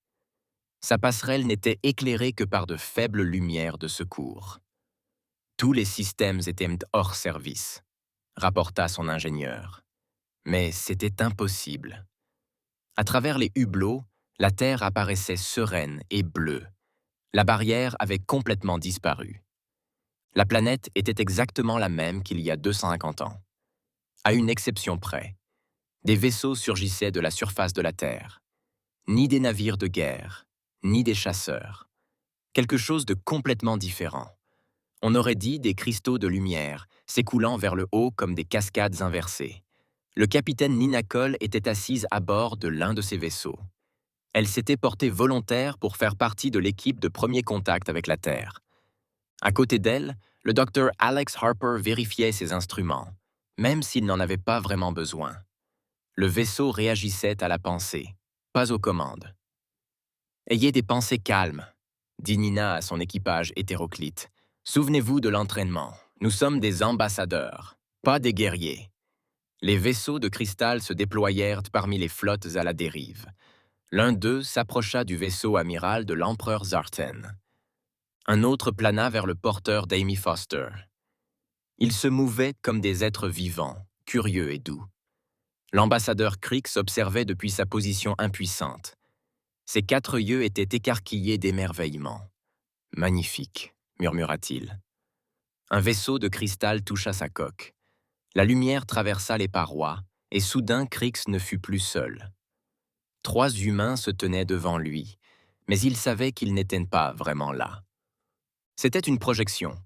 Sa passerelle n'était éclairée que par de faibles lumières de secours. Tous les systèmes étaient hors service, rapporta son ingénieur. Mais c'était impossible. À travers les hublots, la Terre apparaissait sereine et bleue. La barrière avait complètement disparu. La planète était exactement la même qu'il y a 250 ans. À une exception près. Des vaisseaux surgissaient de la surface de la Terre. Ni des navires de guerre, ni des chasseurs. Quelque chose de complètement différent. On aurait dit des cristaux de lumière, s'écoulant vers le haut comme des cascades inversées. Le capitaine Nina Cole était assise à bord de l'un de ces vaisseaux. Elle s'était portée volontaire pour faire partie de l'équipe de premier contact avec la Terre. À côté d'elle, le docteur Alex Harper vérifiait ses instruments, même s'il n'en avait pas vraiment besoin. Le vaisseau réagissait à la pensée, pas aux commandes. « Ayez des pensées calmes », dit Nina à son équipage hétéroclite. « Souvenez-vous de l'entraînement. Nous sommes des ambassadeurs, pas des guerriers. » Les vaisseaux de cristal se déployèrent parmi les flottes à la dérive. L'un d'eux s'approcha du vaisseau amiral de l'empereur Zarten. Un autre plana vers le porteur d'Amy Foster. Ils se mouvaient comme des êtres vivants, curieux et doux. L'ambassadeur Crix observait depuis sa position impuissante. Ses 4 yeux étaient écarquillés d'émerveillement. « Magnifique », murmura-t-il. Un vaisseau de cristal toucha sa coque. La lumière traversa les parois, et soudain Crix ne fut plus seul. 3 humains se tenaient devant lui, mais il savait qu'ils n'étaient pas vraiment là. C'était une projection,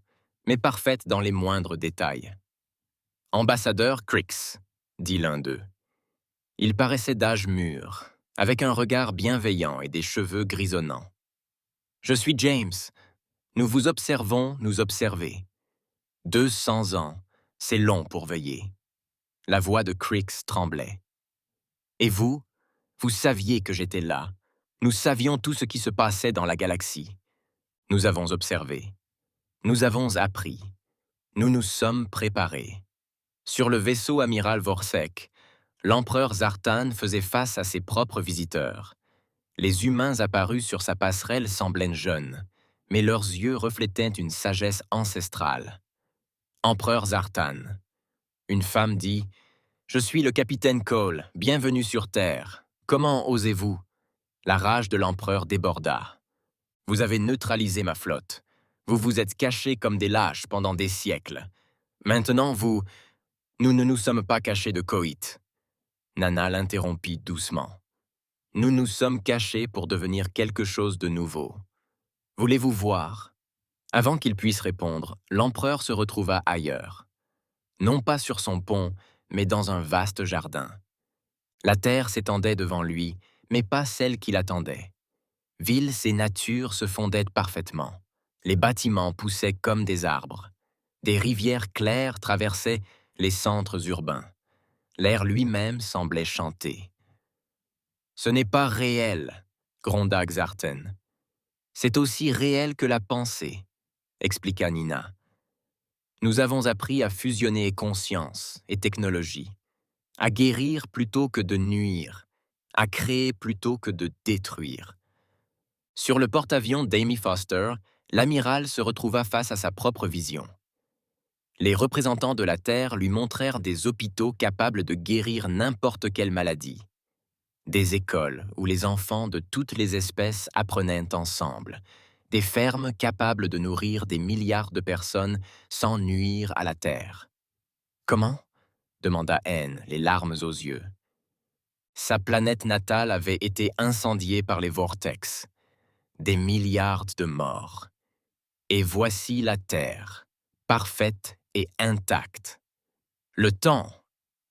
mais parfaite dans les moindres détails. « Ambassadeur Crix », dit l'un d'eux. Il paraissait d'âge mûr, avec un regard bienveillant et des cheveux grisonnants. « Je suis James. Nous vous observons, nous observer. 200 ans, c'est long pour veiller. » La voix de Crix tremblait. « Et vous? Vous saviez que j'étais là. Nous savions tout ce qui se passait dans la galaxie. Nous avons observé. Nous avons appris. Nous nous sommes préparés. » Sur le vaisseau amiral Vorsek, l'empereur Zartan faisait face à ses propres visiteurs. Les humains apparus sur sa passerelle semblaient jeunes, mais leurs yeux reflétaient une sagesse ancestrale. Empereur Zartan. Une femme dit « Je suis le capitaine Cole, bienvenue sur Terre. Comment osez-vous » La rage de l'empereur déborda. « Vous avez neutralisé ma flotte. Vous vous êtes cachés comme des lâches pendant des siècles. Maintenant, vous... Nous ne nous sommes pas cachés de coït. » Nana l'interrompit doucement. « Nous nous sommes cachés pour devenir quelque chose de nouveau. Voulez-vous voir ?» Avant qu'il puisse répondre, l'empereur se retrouva ailleurs. Non pas sur son pont, mais dans un vaste jardin. La terre s'étendait devant lui, mais pas celle qu'il attendait. Villes et natures se fondaient parfaitement. Les bâtiments poussaient comme des arbres. Des rivières claires traversaient les centres urbains. L'air lui-même semblait chanter. « Ce n'est pas réel, » gronda Xarten. « C'est aussi réel que la pensée, » expliqua Nina. « Nous avons appris à fusionner conscience et technologie, à guérir plutôt que de nuire, à créer plutôt que de détruire. » Sur le porte-avions d'Amy Foster, l'amiral se retrouva face à sa propre vision. Les représentants de la Terre lui montrèrent des hôpitaux capables de guérir n'importe quelle maladie. Des écoles où les enfants de toutes les espèces apprenaient ensemble. Des fermes capables de nourrir des milliards de personnes sans nuire à la Terre. « Comment ?» demanda Anne, les larmes aux yeux. Sa planète natale avait été incendiée par les vortex. Des milliards de morts. Et voici la Terre, parfaite et intacte. « Le temps, »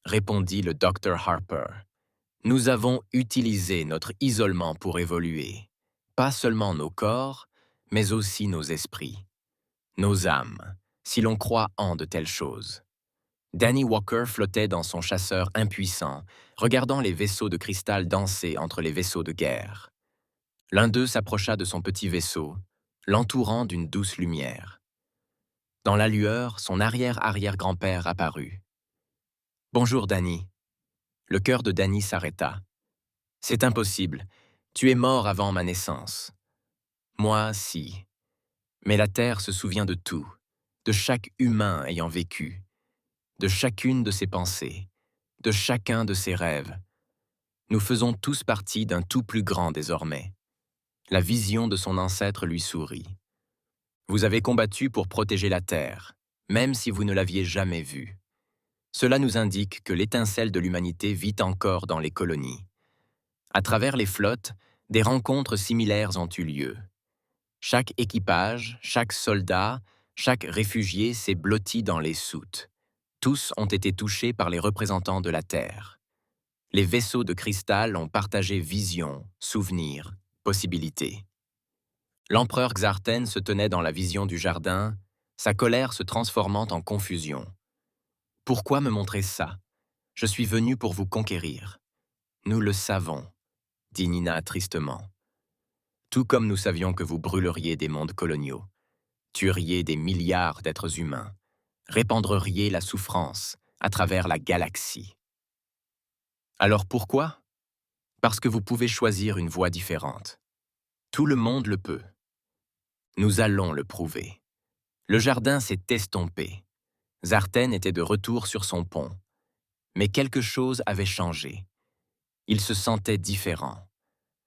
répondit le docteur Harper. « Nous avons utilisé notre isolement pour évoluer. Pas seulement nos corps, mais aussi nos esprits. Nos âmes, si l'on croit en de telles choses. » Danny Walker flottait dans son chasseur impuissant, regardant les vaisseaux de cristal danser entre les vaisseaux de guerre. L'un d'eux s'approcha de son petit vaisseau, l'entourant d'une douce lumière. Dans la lueur, son arrière-arrière-grand-père apparut. « Bonjour, Danny. » Le cœur de Danny s'arrêta. « C'est impossible. Tu es mort avant ma naissance. »« Moi, si. Mais la Terre se souvient de tout, de chaque humain ayant vécu, de chacune de ses pensées, de chacun de ses rêves. Nous faisons tous partie d'un tout plus grand désormais. » La vision de son ancêtre lui sourit. « Vous avez combattu pour protéger la Terre, même si vous ne l'aviez jamais vue. Cela nous indique que l'étincelle de l'humanité vit encore dans les colonies. À travers les flottes, des rencontres similaires ont eu lieu. Chaque équipage, chaque soldat, chaque réfugié s'est blotti dans les soutes. Tous ont été touchés par les représentants de la Terre. Les vaisseaux de cristal ont partagé visions, souvenirs, possibilités. L'empereur Xarten se tenait dans la vision du jardin, sa colère se transformant en confusion. « Pourquoi me montrer ça? Je suis venu pour vous conquérir. »« Nous le savons, » dit Nina tristement. « Tout comme nous savions que vous brûleriez des mondes coloniaux, tueriez des milliards d'êtres humains, répandriez la souffrance à travers la galaxie. Alors pourquoi? Parce que vous pouvez choisir une voie différente. Tout le monde le peut. Nous allons le prouver. » Le jardin s'est estompé. Xarten était de retour sur son pont. Mais quelque chose avait changé. Il se sentait différent.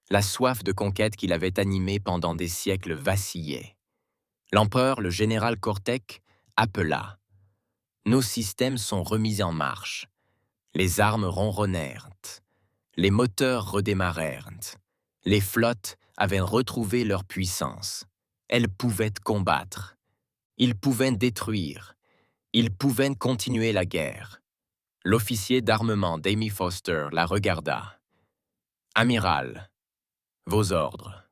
La soif de conquête qui l'avait animé pendant des siècles vacillait. L'empereur, le général Kortek, appela. Nos systèmes sont remis en marche. Les armes ronronnèrent. Les moteurs redémarrèrent. Les flottes avaient retrouvé leur puissance. Elles pouvaient combattre. Ils pouvaient détruire. Ils pouvaient continuer la guerre. L'officier d'armement d'Amy Foster la regarda. « Amiral, vos ordres. »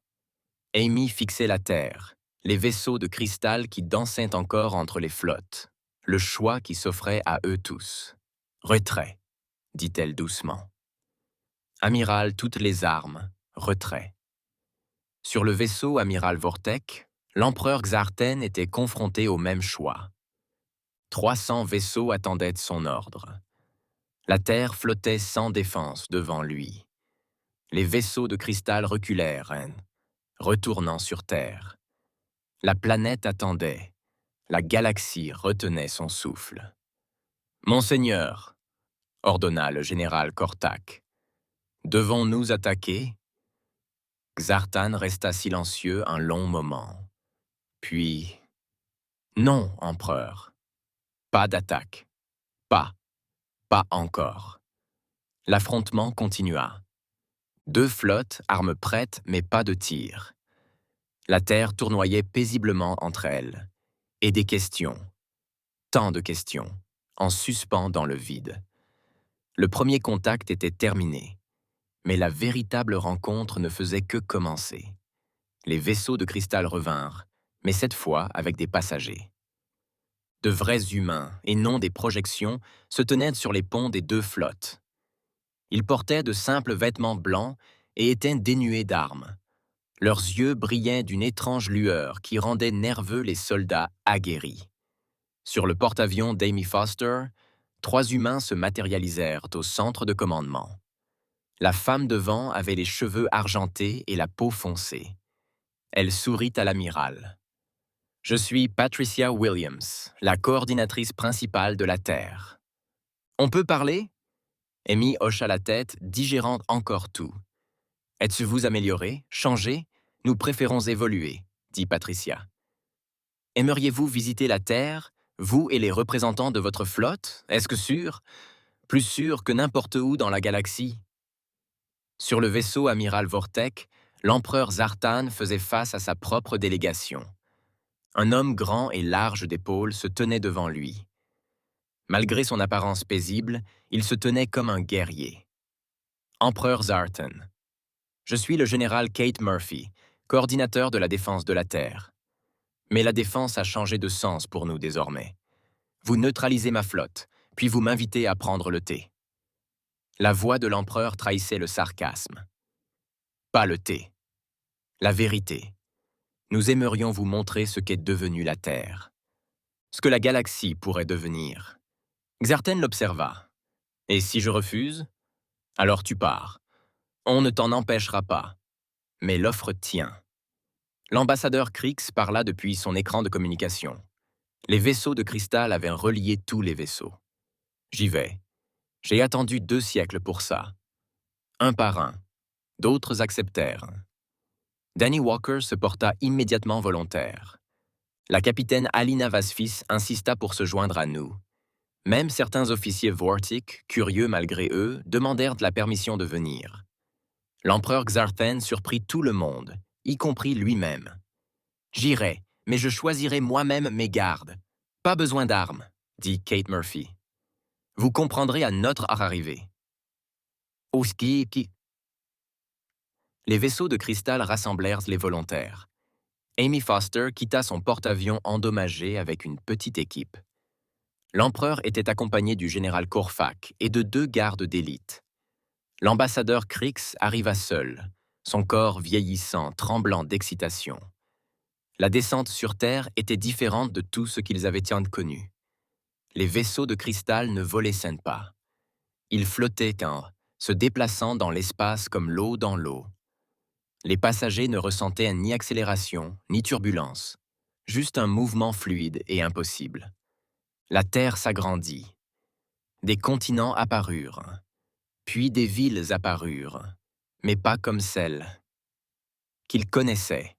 Amy fixait la terre, les vaisseaux de cristal qui dansaient encore entre les flottes, le choix qui s'offrait à eux tous. « Retrait, » dit-elle doucement. « Amiral, toutes les armes, retrait. » Sur le vaisseau Amiral Vortek, l'empereur Xarten était confronté au même choix. 300 vaisseaux attendaient son ordre. La Terre flottait sans défense devant lui. Les vaisseaux de cristal reculèrent, retournant sur Terre. La planète attendait. La galaxie retenait son souffle. « Monseigneur, » ordonna le général Kortak, « devons-nous attaquer ?» Xarten resta silencieux un long moment. Puis, « Non, empereur. Pas d'attaque. Pas encore. » L'affrontement continua. 2 flottes, armes prêtes, mais pas de tir. La Terre tournoyait paisiblement entre elles. Et des questions. Tant de questions, en suspens dans le vide. Le premier contact était terminé. Mais la véritable rencontre ne faisait que commencer. Les vaisseaux de cristal revinrent, mais cette fois avec des passagers. De vrais humains, et non des projections, se tenaient sur les ponts des 2 flottes. Ils portaient de simples vêtements blancs et étaient dénués d'armes. Leurs yeux brillaient d'une étrange lueur qui rendait nerveux les soldats aguerris. Sur le porte-avions d'Amy Foster, 3 humains se matérialisèrent au centre de commandement. La femme devant avait les cheveux argentés et la peau foncée. Elle sourit à l'amiral. « Je suis Patricia Williams, la coordinatrice principale de la Terre. »« On peut parler ?» Amy hocha la tête, digérant encore tout. « Êtes-vous amélioré, changé? Nous préférons évoluer, » dit Patricia. « Aimeriez-vous visiter la Terre, vous et les représentants de votre flotte, est-ce que sûr? Plus sûr que n'importe où dans la galaxie. » Sur le vaisseau Amiral Vortek, l'empereur Xarten faisait face à sa propre délégation. Un homme grand et large d'épaules se tenait devant lui. Malgré son apparence paisible, il se tenait comme un guerrier. « Empereur Xarten, je suis le général Kate Murphy, coordinateur de la défense de la Terre. Mais la défense a changé de sens pour nous désormais. Vous neutralisez ma flotte, puis vous m'invitez à prendre le thé. » La voix de l'empereur trahissait le sarcasme. « Pas le thé. La vérité. Nous aimerions vous montrer ce qu'est devenue la Terre. Ce que la galaxie pourrait devenir. Xarten l'observa. Et si je refuse? Alors tu pars. On ne t'en empêchera pas. Mais l'offre tient. L'ambassadeur Krix parla depuis son écran de communication. Les vaisseaux de cristal avaient relié tous les vaisseaux. J'y vais. J'ai attendu 2 siècles pour ça. Un par un. D'autres acceptèrent. Danny Walker se porta immédiatement volontaire. La capitaine Alina Vasfis insista pour se joindre à nous. Même certains officiers Vortic, curieux malgré eux, demandèrent la permission de venir. L'empereur Xarthen surprit tout le monde, y compris lui-même. « J'irai, mais je choisirai moi-même mes gardes. Pas besoin d'armes, » dit Kate Murphy. « Vous comprendrez à notre arrivée. » Les vaisseaux de cristal rassemblèrent les volontaires. Amy Foster quitta son porte-avions endommagé avec une petite équipe. L'empereur était accompagné du général Korfak et de 2 gardes d'élite. L'ambassadeur Krix arriva seul, son corps vieillissant, tremblant d'excitation. La descente sur Terre était différente de tout ce qu'ils avaient connu. Les vaisseaux de cristal ne volaient pas. Ils flottaient se déplaçant dans l'espace comme l'eau dans l'eau. Les passagers ne ressentaient ni accélération, ni turbulence, juste un mouvement fluide et impossible. La Terre s'agrandit. Des continents apparurent, puis des villes apparurent, mais pas comme celles qu'ils connaissaient.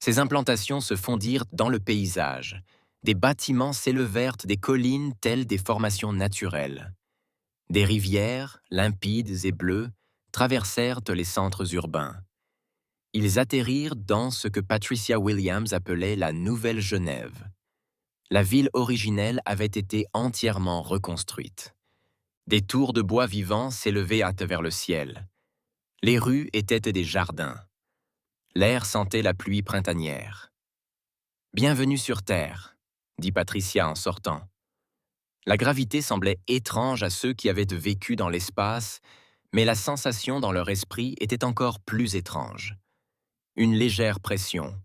Ces implantations se fondirent dans le paysage. Des bâtiments s'élevèrent des collines telles des formations naturelles. Des rivières, limpides et bleues, traversèrent les centres urbains. Ils atterrirent dans ce que Patricia Williams appelait la Nouvelle Genève. La ville originelle avait été entièrement reconstruite. Des tours de bois vivants s'élevaient vers le ciel. Les rues étaient des jardins. L'air sentait la pluie printanière. « Bienvenue sur Terre », dit Patricia en sortant. La gravité semblait étrange à ceux qui avaient vécu dans l'espace, mais la sensation dans leur esprit était encore plus étrange. Une légère pression,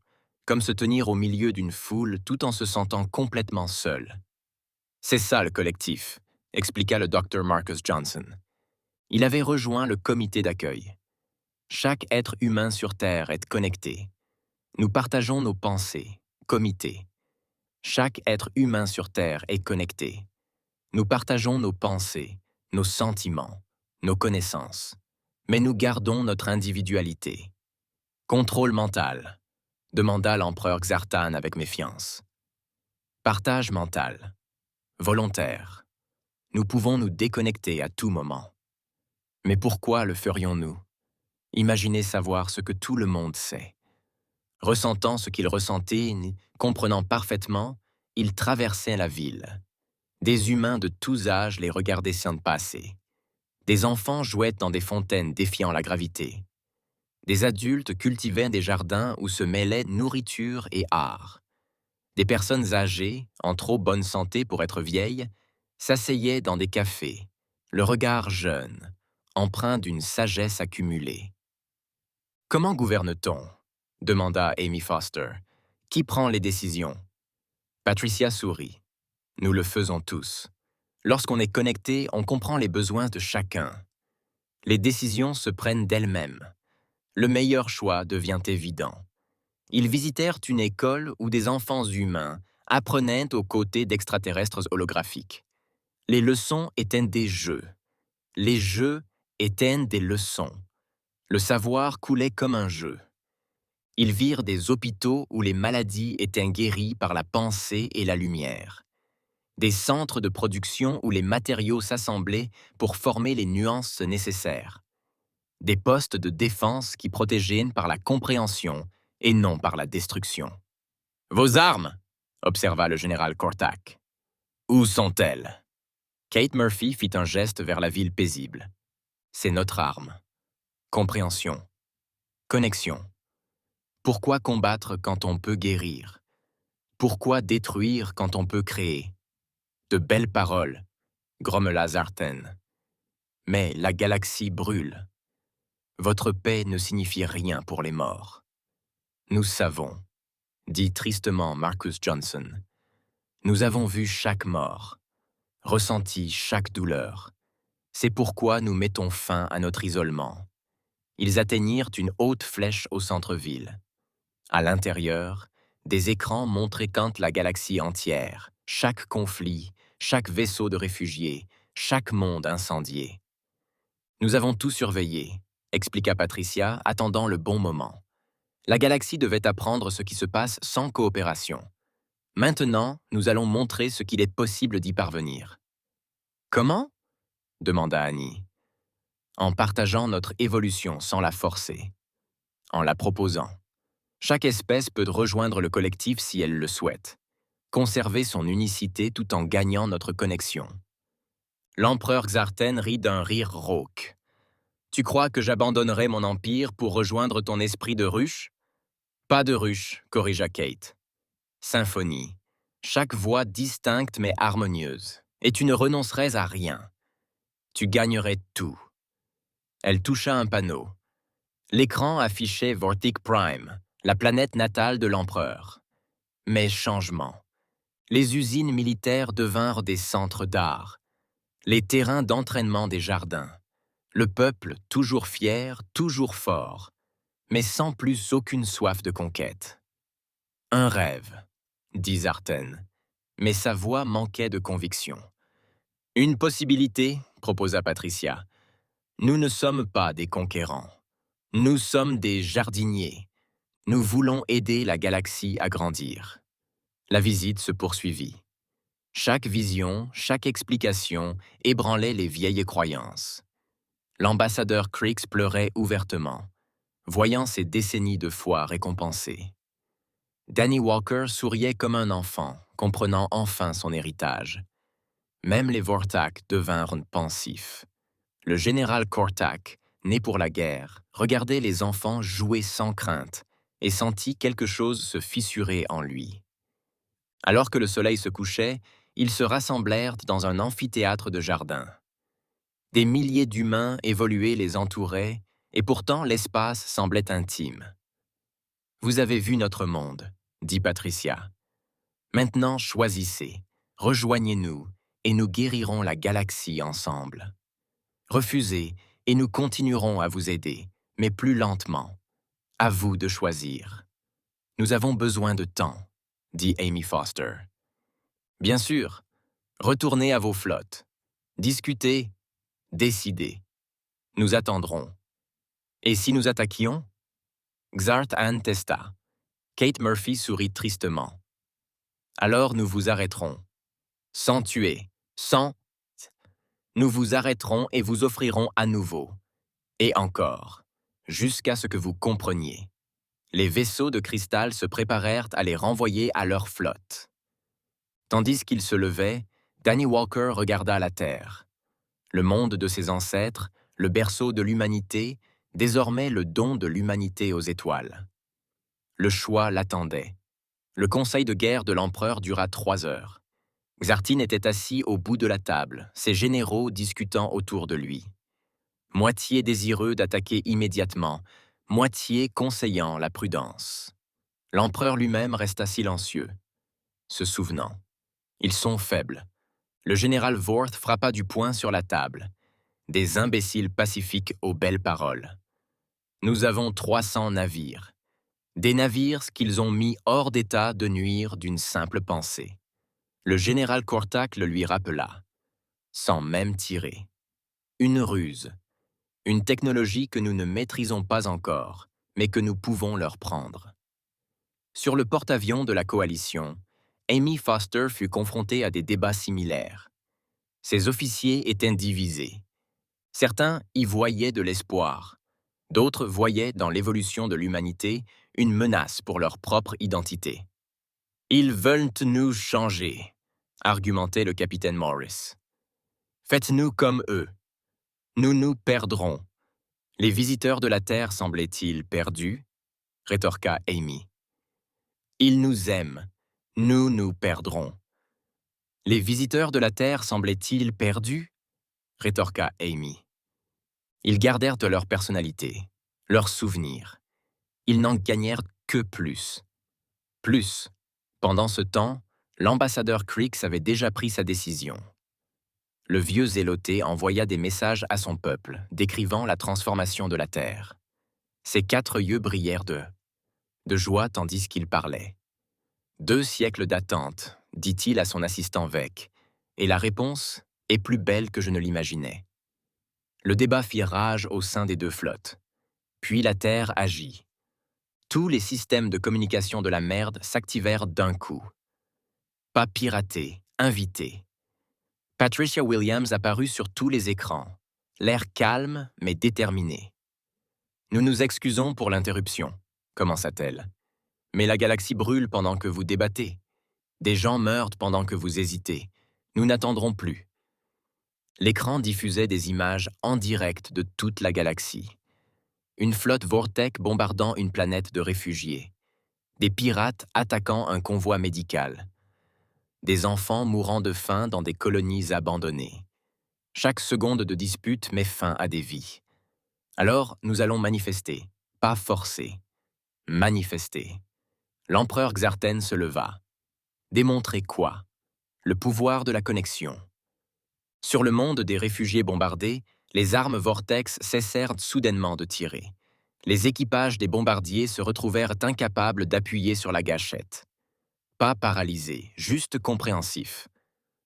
comme se tenir au milieu d'une foule tout en se sentant complètement seul. « C'est ça le collectif », expliqua le Dr Marcus Johnson. Il avait rejoint le comité d'accueil. Chaque être humain sur Terre est connecté. Nous partageons nos pensées, comité. Chaque être humain sur Terre est connecté. Nous partageons nos pensées, nos sentiments, nos connaissances, mais nous gardons notre individualité. Contrôle mental, demanda l'empereur Xartan avec méfiance. Partage mental, volontaire. Nous pouvons nous déconnecter à tout moment. Mais pourquoi le ferions-nous? Imaginez savoir ce que tout le monde sait. Ressentant ce qu'il ressentait, comprenant parfaitement, il traversait la ville. Des humains de tous âges les regardaient s'en passer. Des enfants jouaient dans des fontaines défiant la gravité. Des adultes cultivaient des jardins où se mêlaient nourriture et art. Des personnes âgées, en trop bonne santé pour être vieilles, s'asseyaient dans des cafés, le regard jeune, empreint d'une sagesse accumulée. « Comment gouverne-t-on » demanda Amy Foster. « Qui prend les décisions ?» Patricia sourit. « Nous le faisons tous. Lorsqu'on est connecté, on comprend les besoins de chacun. Les décisions se prennent d'elles-mêmes. Le meilleur choix devient évident. » Ils visitèrent une école où des enfants humains apprenaient aux côtés d'extraterrestres holographiques. Les leçons étaient des jeux. Les jeux étaient des leçons. Le savoir coulait comme un jeu. Ils virent des hôpitaux où les maladies étaient guéries par la pensée et la lumière. Des centres de production où les matériaux s'assemblaient pour former les nuances nécessaires. Des postes de défense qui protégeaient par la compréhension et non par la destruction. « Vos armes !» observa le général Kortak. « Où sont-elles » Kate Murphy fit un geste vers la ville paisible. « C'est notre arme. Compréhension. Connexion. Pourquoi combattre quand on peut guérir? Pourquoi détruire quand on peut créer? De belles paroles, grommela Xarten. Mais la galaxie brûle. Votre paix ne signifie rien pour les morts. Nous savons, dit tristement Marcus Johnson. Nous avons vu chaque mort, ressenti chaque douleur. C'est pourquoi nous mettons fin à notre isolement. Ils atteignirent une haute flèche au centre-ville. À l'intérieur, des écrans montraient quand la galaxie entière, chaque conflit, chaque vaisseau de réfugiés, chaque monde incendié. Nous avons tout surveillé, expliqua Patricia, attendant le bon moment. La galaxie devait apprendre ce qui se passe sans coopération. Maintenant, nous allons montrer ce qu'il est possible d'y parvenir. Comment? Demanda Annie. En partageant notre évolution sans la forcer. En la proposant. Chaque espèce peut rejoindre le collectif si elle le souhaite. Conserver son unicité tout en gagnant notre connexion. L'empereur Xarten rit d'un rire rauque. Tu crois que j'abandonnerai mon empire pour rejoindre ton esprit de ruche? Pas de ruche, corrigea Kate. Symphonie. Chaque voix distincte mais harmonieuse. Et tu ne renoncerais à rien. Tu gagnerais tout. Elle toucha un panneau. L'écran affichait Vortic Prime, la planète natale de l'empereur. Mais changement. Les usines militaires devinrent des centres d'art. Les terrains d'entraînement des jardins. Le peuple toujours fier, toujours fort, mais sans plus aucune soif de conquête. Un rêve, dit Zarten, mais sa voix manquait de conviction. Une possibilité, proposa Patricia. Nous ne sommes pas des conquérants. Nous sommes des jardiniers. Nous voulons aider la galaxie à grandir. La visite se poursuivit. Chaque vision, chaque explication ébranlait les vieilles croyances. L'ambassadeur Creeks pleurait ouvertement, voyant ses décennies de foi récompensées. Danny Walker souriait comme un enfant, comprenant enfin son héritage. Même les Vortak devinrent pensifs. Le général Kortak, né pour la guerre, regardait les enfants jouer sans crainte et sentit quelque chose se fissurer en lui. Alors que le soleil se couchait, ils se rassemblèrent dans un amphithéâtre de jardin. Des milliers d'humains évolués les entouraient, et pourtant l'espace semblait intime. « Vous avez vu notre monde, » dit Patricia. « Maintenant choisissez, rejoignez-nous, et nous guérirons la galaxie ensemble. Refusez, et nous continuerons à vous aider, mais plus lentement. À vous de choisir. Nous avons besoin de temps, » dit Amy Foster. « Bien sûr, retournez à vos flottes. Discutez, décidez. Nous attendrons. Et si nous attaquions? » Xart Anne testa. Kate Murphy sourit tristement. « Alors nous vous arrêterons. Sans tuer, sans... Nous vous arrêterons et vous offrirons à nouveau. Et encore, jusqu'à ce que vous compreniez. » Les vaisseaux de cristal se préparèrent à les renvoyer à leur flotte. Tandis qu'ils se levaient, Danny Walker regarda la Terre. Le monde de ses ancêtres, le berceau de l'humanité, désormais le don de l'humanité aux étoiles. Le choix l'attendait. Le conseil de guerre de l'empereur dura 3 heures. Xartin était assis au bout de la table, ses généraux discutant autour de lui. Moitié désireux d'attaquer immédiatement, moitié conseillant la prudence. L'empereur lui-même resta silencieux, se souvenant. Ils sont faibles. Le général Vorth frappa du poing sur la table. Des imbéciles pacifiques aux belles paroles. Nous avons 300 navires. Des navires qu'ils ont mis hors d'état de nuire d'une simple pensée. Le général Kortak le lui rappela, sans même tirer. Une ruse. Une technologie que nous ne maîtrisons pas encore, mais que nous pouvons leur prendre. Sur le porte-avions de la coalition, Amy Foster fut confrontée à des débats similaires. Ses officiers étaient divisés. Certains y voyaient de l'espoir. D'autres voyaient dans l'évolution de l'humanité une menace pour leur propre identité. « Ils veulent nous changer », argumentait le capitaine Morris. « Faites-nous comme eux. Nous nous perdrons. » « Les visiteurs de la Terre semblaient-ils perdus ?» rétorqua Amy. « Ils nous aiment. Nous nous perdrons. » « Les visiteurs de la Terre semblaient-ils perdus ?» rétorqua Amy. Ils gardèrent de leur personnalité, leurs souvenirs. Ils n'en gagnèrent que plus. Plus. Pendant ce temps, L'ambassadeur Creeks avait déjà pris sa décision. Le vieux zéloté envoya des messages à son peuple, décrivant la transformation de la terre. Ses 4 yeux brillèrent de joie tandis qu'il parlait. 2 siècles d'attente, dit-il à son assistant Vec, et la réponse est plus belle que je ne l'imaginais. Le débat fit rage au sein des 2 flottes. Puis la Terre agit. Tous les systèmes de communication de la merde s'activèrent d'un coup. Pas piraté, invité. Patricia Williams apparut sur tous les écrans, l'air calme mais déterminé. « Nous nous excusons pour l'interruption », commença-t-elle. « Mais la galaxie brûle pendant que vous débattez. Des gens meurent pendant que vous hésitez. Nous n'attendrons plus. » L'écran diffusait des images en direct de toute la galaxie. Une flotte Vortec bombardant une planète de réfugiés. Des pirates attaquant un convoi médical. Des enfants mourant de faim dans des colonies abandonnées. Chaque seconde de dispute met fin à des vies. Alors, nous allons manifester, pas forcer. Manifester. L'empereur Xarten se leva. Démontrer quoi? Le pouvoir de la connexion. Sur le monde des réfugiés bombardés, les armes Vortex cessèrent soudainement de tirer. Les équipages des bombardiers se retrouvèrent incapables d'appuyer sur la gâchette. Pas paralysés, juste compréhensifs.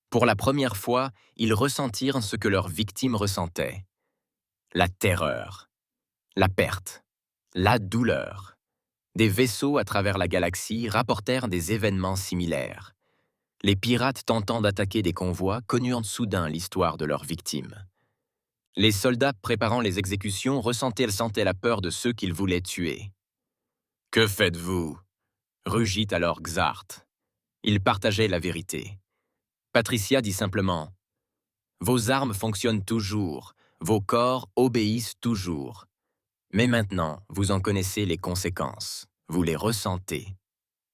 Pour la première fois, ils ressentirent ce que leurs victimes ressentaient. La terreur, la perte, la douleur. Des vaisseaux à travers la galaxie rapportèrent des événements similaires. Les pirates tentant d'attaquer des convois connurent soudain l'histoire de leurs victimes. Les soldats préparant les exécutions sentaient la peur de ceux qu'ils voulaient tuer. « Que faites-vous » rugit alors Xart. Il partageait la vérité. Patricia dit simplement « Vos armes fonctionnent toujours, vos corps obéissent toujours. Mais maintenant, vous en connaissez les conséquences, vous les ressentez. »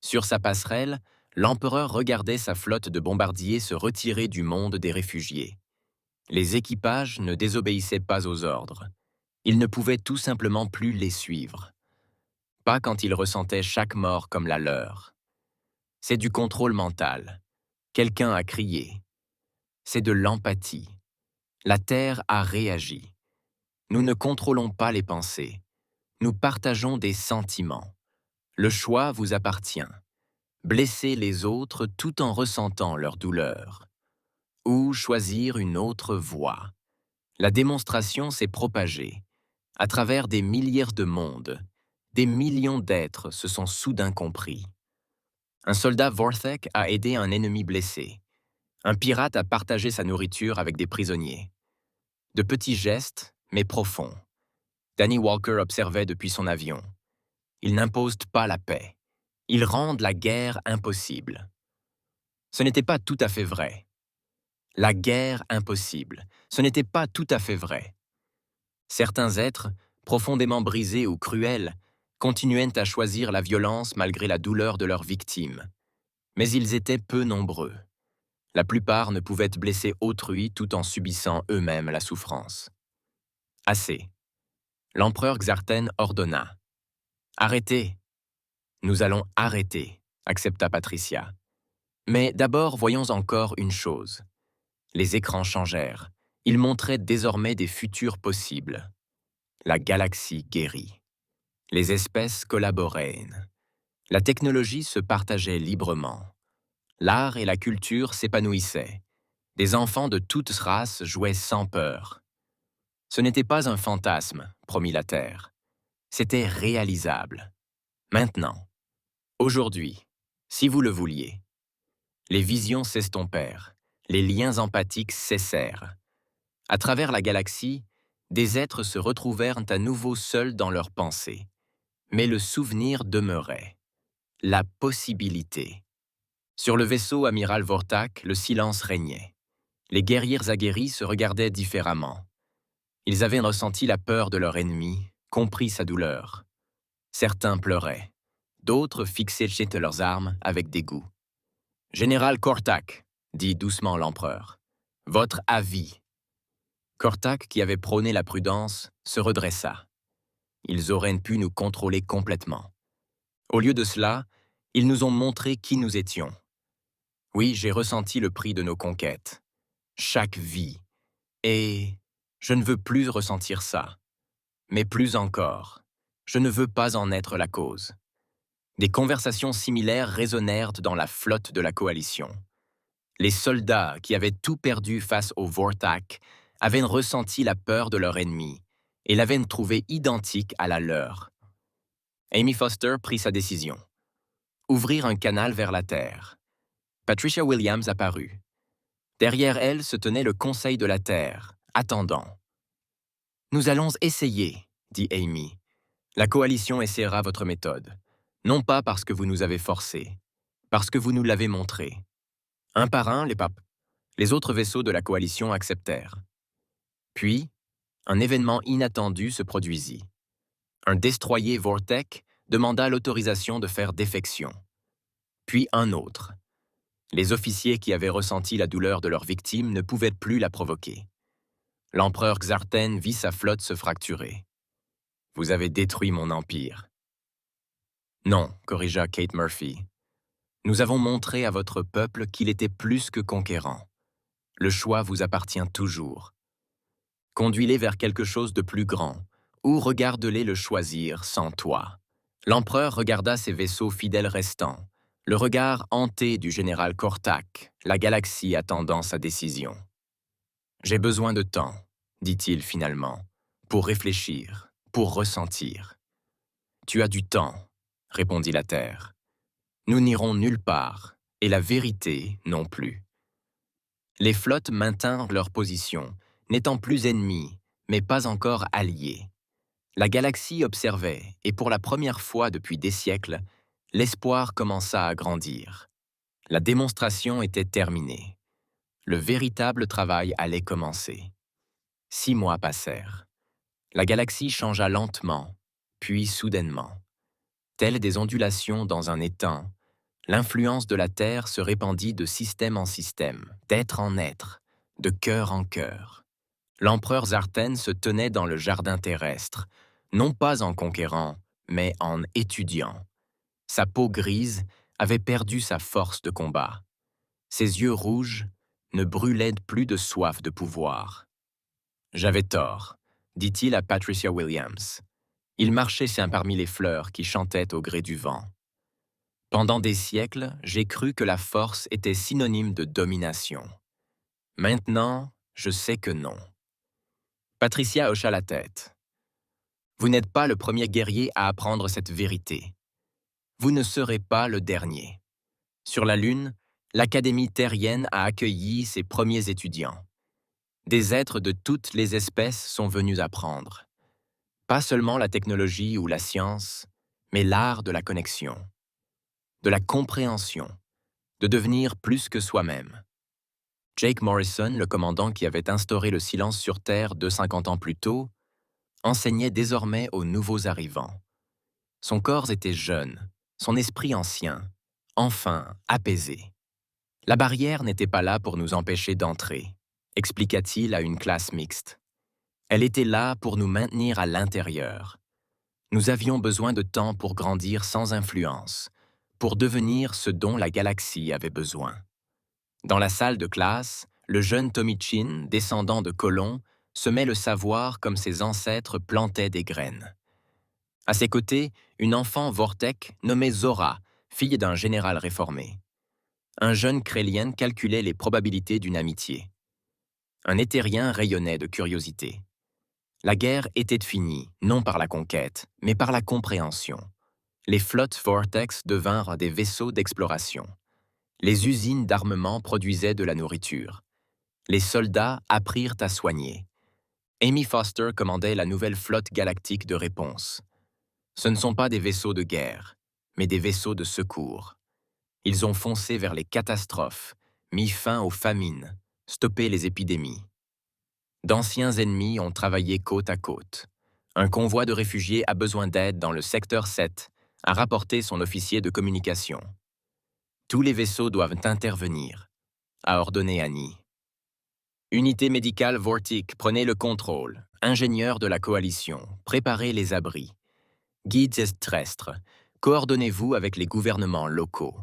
Sur sa passerelle, l'empereur regardait sa flotte de bombardiers se retirer du monde des réfugiés. Les équipages ne désobéissaient pas aux ordres. Ils ne pouvaient tout simplement plus les suivre. Pas quand ils ressentaient chaque mort comme la leur. C'est du contrôle mental. Quelqu'un a crié. C'est de l'empathie. La Terre a réagi. Nous ne contrôlons pas les pensées. Nous partageons des sentiments. Le choix vous appartient. Blesser les autres tout en ressentant leur douleur. Ou choisir une autre voie. La démonstration s'est propagée. À travers des milliers de mondes, des millions d'êtres se sont soudain compris. Un soldat Vortec a aidé un ennemi blessé. Un pirate a partagé sa nourriture avec des prisonniers. De petits gestes, mais profonds. Danny Walker observait depuis son avion. Ils n'imposent pas la paix. Ils rendent la guerre impossible. Ce n'était pas tout à fait vrai. La guerre impossible, ce n'était pas tout à fait vrai. Certains êtres, profondément brisés ou cruels, continuaient à choisir la violence malgré la douleur de leurs victimes. Mais ils étaient peu nombreux. La plupart ne pouvaient blesser autrui tout en subissant eux-mêmes la souffrance. Assez. L'empereur Xarten ordonna. « Arrêtez. »« Nous allons arrêter, » accepta Patricia. Mais d'abord, voyons encore une chose. Les écrans changèrent. Ils montraient désormais des futurs possibles. La galaxie guérit. Les espèces collaboraient. La technologie se partageait librement. L'art et la culture s'épanouissaient. Des enfants de toutes races jouaient sans peur. Ce n'était pas un fantasme, promit la Terre. C'était réalisable. Maintenant. Aujourd'hui. Si vous le vouliez. Les visions s'estompèrent. Les liens empathiques cessèrent. À travers la galaxie, des êtres se retrouvèrent à nouveau seuls dans leurs pensées. Mais le souvenir demeurait. La possibilité. Sur le vaisseau amiral Vortak, le silence régnait. Les guerriers aguerris se regardaient différemment. Ils avaient ressenti la peur de leur ennemi, compris sa douleur. Certains pleuraient. D'autres fixaient leurs armes avec dégoût. « Général Kortak, » dit doucement l'empereur, « votre avis. » Kortak, qui avait prôné la prudence, se redressa. Ils auraient pu nous contrôler complètement. Au lieu de cela, ils nous ont montré qui nous étions. Oui, j'ai ressenti le prix de nos conquêtes. Chaque vie. Et je ne veux plus ressentir ça. Mais plus encore. Je ne veux pas en être la cause. Des conversations similaires résonnèrent dans la flotte de la coalition. Les soldats qui avaient tout perdu face au Vortak avaient ressenti la peur de leur ennemi et l'avaient trouvée identique à la leur. Amy Foster prit sa décision. Ouvrir un canal vers la Terre. Patricia Williams apparut. Derrière elle se tenait le Conseil de la Terre, attendant. « Nous allons essayer, » dit Amy. « La coalition essaiera votre méthode, non pas parce que vous nous avez forcés, parce que vous nous l'avez montré. » Un par un, les autres vaisseaux de la coalition acceptèrent. Puis, un événement inattendu se produisit. Un destroyer Vortek demanda l'autorisation de faire défection. Puis un autre. Les officiers qui avaient ressenti la douleur de leur victime ne pouvaient plus la provoquer. L'empereur Xarten vit sa flotte se fracturer. « Vous avez détruit mon empire. » « Non, » corrigea Kate Murphy. « Nous avons montré à votre peuple qu'il était plus que conquérant. Le choix vous appartient toujours. Conduis-les vers quelque chose de plus grand, ou regarde-les le choisir sans toi. » L'empereur regarda ses vaisseaux fidèles restants, le regard hanté du général Kortak, la galaxie attendant sa décision. « J'ai besoin de temps, » dit-il finalement, « pour réfléchir, pour ressentir. »« Tu as du temps, » répondit la Terre. « Nous n'irons nulle part, et la vérité non plus. » Les flottes maintinrent leur position, n'étant plus ennemies, mais pas encore alliées. La galaxie observait, et pour la première fois depuis des siècles, l'espoir commença à grandir. La démonstration était terminée. Le véritable travail allait commencer. 6 mois passèrent. La galaxie changea lentement, puis soudainement. Telles des ondulations dans un étang, l'influence de la Terre se répandit de système en système, d'être en être, de cœur en cœur. L'empereur Xarten se tenait dans le jardin terrestre, non pas en conquérant, mais en étudiant. Sa peau grise avait perdu sa force de combat. Ses yeux rouges ne brûlaient plus de soif de pouvoir. « J'avais tort, » dit-il à Patricia Williams. Il marchait parmi les fleurs qui chantaient au gré du vent. Pendant des siècles, j'ai cru que la force était synonyme de domination. Maintenant, je sais que non. Patricia hocha la tête. Vous n'êtes pas le premier guerrier à apprendre cette vérité. Vous ne serez pas le dernier. Sur la Lune, l'Académie terrienne a accueilli ses premiers étudiants. Des êtres de toutes les espèces sont venus apprendre. Pas seulement la technologie ou la science, mais l'art de la connexion, de la compréhension, de devenir plus que soi-même. Jake Morrison, le commandant qui avait instauré le silence sur Terre 250 ans plus tôt, enseignait désormais aux nouveaux arrivants. Son corps était jeune, son esprit ancien, enfin apaisé. La barrière n'était pas là pour nous empêcher d'entrer, expliqua-t-il à une classe mixte. Elle était là pour nous maintenir à l'intérieur. Nous avions besoin de temps pour grandir sans influence, pour devenir ce dont la galaxie avait besoin. Dans la salle de classe, le jeune Tommy Chin, descendant de colons, semait le savoir comme ses ancêtres plantaient des graines. À ses côtés, une enfant Vortek nommée Zora, fille d'un général réformé. Un jeune Krélien calculait les probabilités d'une amitié. Un éthérien rayonnait de curiosité. La guerre était finie, non par la conquête, mais par la compréhension. Les flottes Vortex devinrent des vaisseaux d'exploration. Les usines d'armement produisaient de la nourriture. Les soldats apprirent à soigner. Amy Foster commandait la nouvelle flotte galactique de réponse. Ce ne sont pas des vaisseaux de guerre, mais des vaisseaux de secours. Ils ont foncé vers les catastrophes, mis fin aux famines, stoppé les épidémies. D'anciens ennemis ont travaillé côte à côte. Un convoi de réfugiés a besoin d'aide dans le secteur 7, a rapporté son officier de communication. Tous les vaisseaux doivent intervenir, a ordonné Annie. Unité médicale Vortic, prenez le contrôle. Ingénieurs de la coalition, préparez les abris. Guides terrestres, coordonnez-vous avec les gouvernements locaux.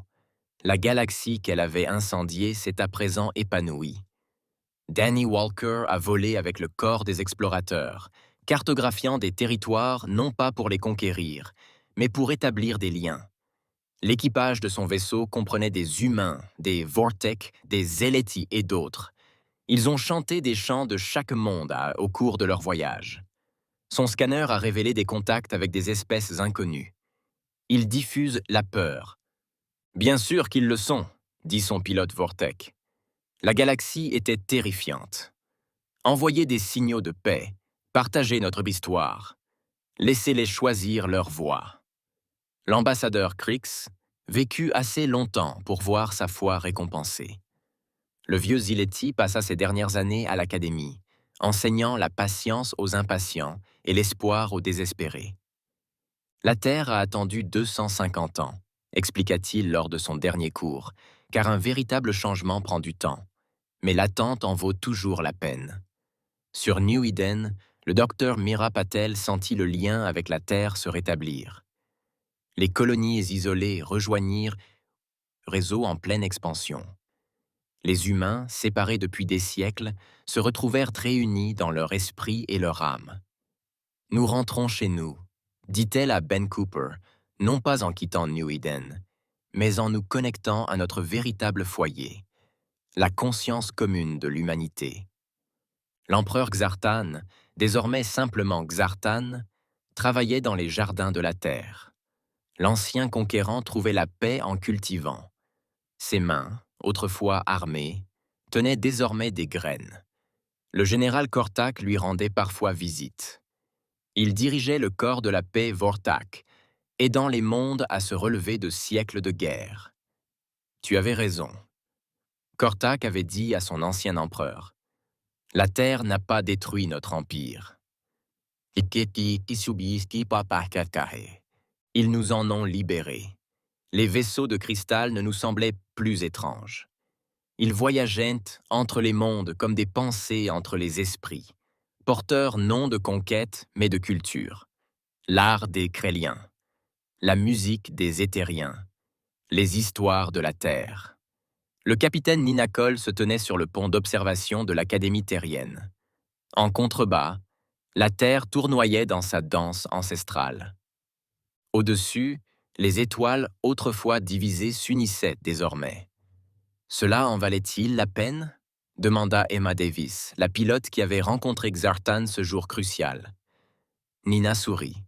La galaxie qu'elle avait incendiée s'est à présent épanouie. Danny Walker a volé avec le corps des explorateurs, cartographiant des territoires non pas pour les conquérir, mais pour établir des liens. L'équipage de son vaisseau comprenait des humains, des Vortek, des Zeleti et d'autres. Ils ont chanté des chants de chaque monde au cours de leur voyage. Son scanner a révélé des contacts avec des espèces inconnues. Ils diffusent la peur. Bien sûr qu'ils le sont, dit son pilote Vortek. La galaxie était terrifiante. Envoyez des signaux de paix, partagez notre histoire, laissez-les choisir leur voie. L'ambassadeur Krix vécut assez longtemps pour voir sa foi récompensée. Le vieux Zileti passa ses dernières années à l'académie, enseignant la patience aux impatients et l'espoir aux désespérés. La Terre a attendu 250 ans, expliqua-t-il lors de son dernier cours, car un véritable changement prend du temps. Mais l'attente en vaut toujours la peine. Sur New Eden, le docteur Mira Patel sentit le lien avec la Terre se rétablir. Les colonies isolées rejoignirent le réseau en pleine expansion. Les humains, séparés depuis des siècles, se retrouvèrent réunis dans leur esprit et leur âme. « Nous rentrons chez nous », dit-elle à Ben Cooper, non pas en quittant New Eden, mais en nous connectant à notre véritable foyer, la conscience commune de l'humanité. L'empereur Xartan, désormais simplement Xartan, travaillait dans les jardins de la terre. L'ancien conquérant trouvait la paix en cultivant. Ses mains, autrefois armées, tenaient désormais des graines. Le général Kortak lui rendait parfois visite. Il dirigeait le corps de la paix Vortak, aidant les mondes à se relever de siècles de guerre. Tu avais raison. Kortak avait dit à son ancien empereur, « La Terre n'a pas détruit notre empire. Ils nous en ont libérés. Les vaisseaux de cristal ne nous semblaient plus étranges. Ils voyageaient entre les mondes comme des pensées entre les esprits, porteurs non de conquête mais de culture. L'art des Créliens, la musique des Éthériens, les histoires de la Terre. » Le capitaine Ninacol se tenait sur le pont d'observation de l'Académie terrienne. En contrebas, la Terre tournoyait dans sa danse ancestrale. Au-dessus, les étoiles autrefois divisées s'unissaient désormais. Cela en valait-il la peine ? Demanda Emma Davis, la pilote qui avait rencontré Xartan ce jour crucial. Nina sourit.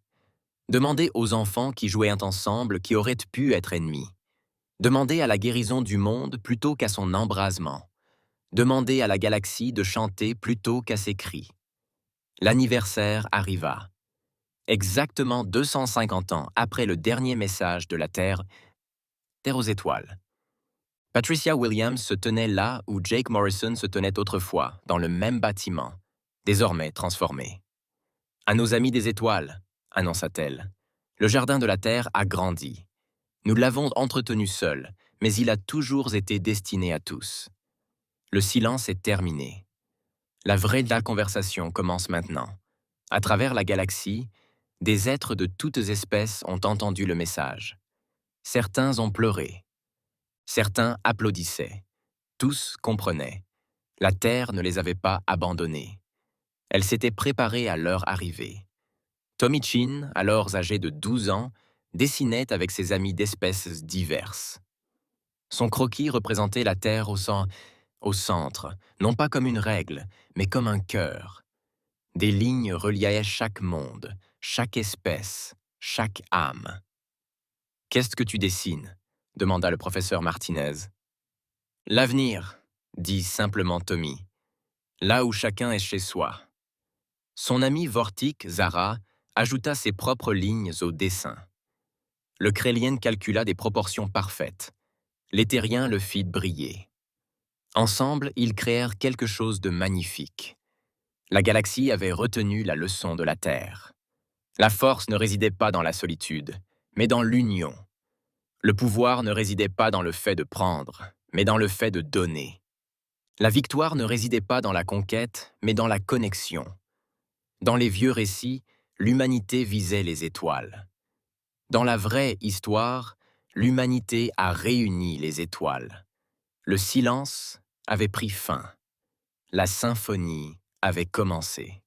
Demandez aux enfants qui jouaient ensemble qui auraient pu être ennemis. Demandez à la guérison du monde plutôt qu'à son embrasement. Demandez à la galaxie de chanter plutôt qu'à ses cris. L'anniversaire arriva. Exactement 250 ans après le dernier message de la Terre aux étoiles. Patricia Williams se tenait là où Jake Morrison se tenait autrefois, dans le même bâtiment, désormais transformé. « À nos amis des étoiles », annonça-t-elle. « Le jardin de la Terre a grandi. Nous l'avons entretenu seul, mais il a toujours été destiné à tous. Le silence est terminé. La vraie conversation commence maintenant. À travers la galaxie, des êtres de toutes espèces ont entendu le message. Certains ont pleuré. Certains applaudissaient. Tous comprenaient. La Terre ne les avait pas abandonnés. Elle s'était préparée à leur arrivée. Tommy Chin, alors âgé de 12 ans, dessinait avec ses amis d'espèces diverses. Son croquis représentait la Terre au centre, non pas comme une règle, mais comme un cœur. Des lignes reliaient chaque monde, chaque espèce, chaque âme. « Qu'est-ce que tu dessines ?» demanda le professeur Martinez. « L'avenir, » dit simplement Tommy. « Là où chacun est chez soi. » Son ami Vortik, Zara, ajouta ses propres lignes au dessin. Le Krélien calcula des proportions parfaites. L'Éthérien le fit briller. Ensemble, ils créèrent quelque chose de magnifique. La galaxie avait retenu la leçon de la Terre. La force ne résidait pas dans la solitude, mais dans l'union. Le pouvoir ne résidait pas dans le fait de prendre, mais dans le fait de donner. La victoire ne résidait pas dans la conquête, mais dans la connexion. Dans les vieux récits, l'humanité visait les étoiles. Dans la vraie histoire, L'humanité a réuni les étoiles. Le silence avait pris fin. La symphonie avait commencé.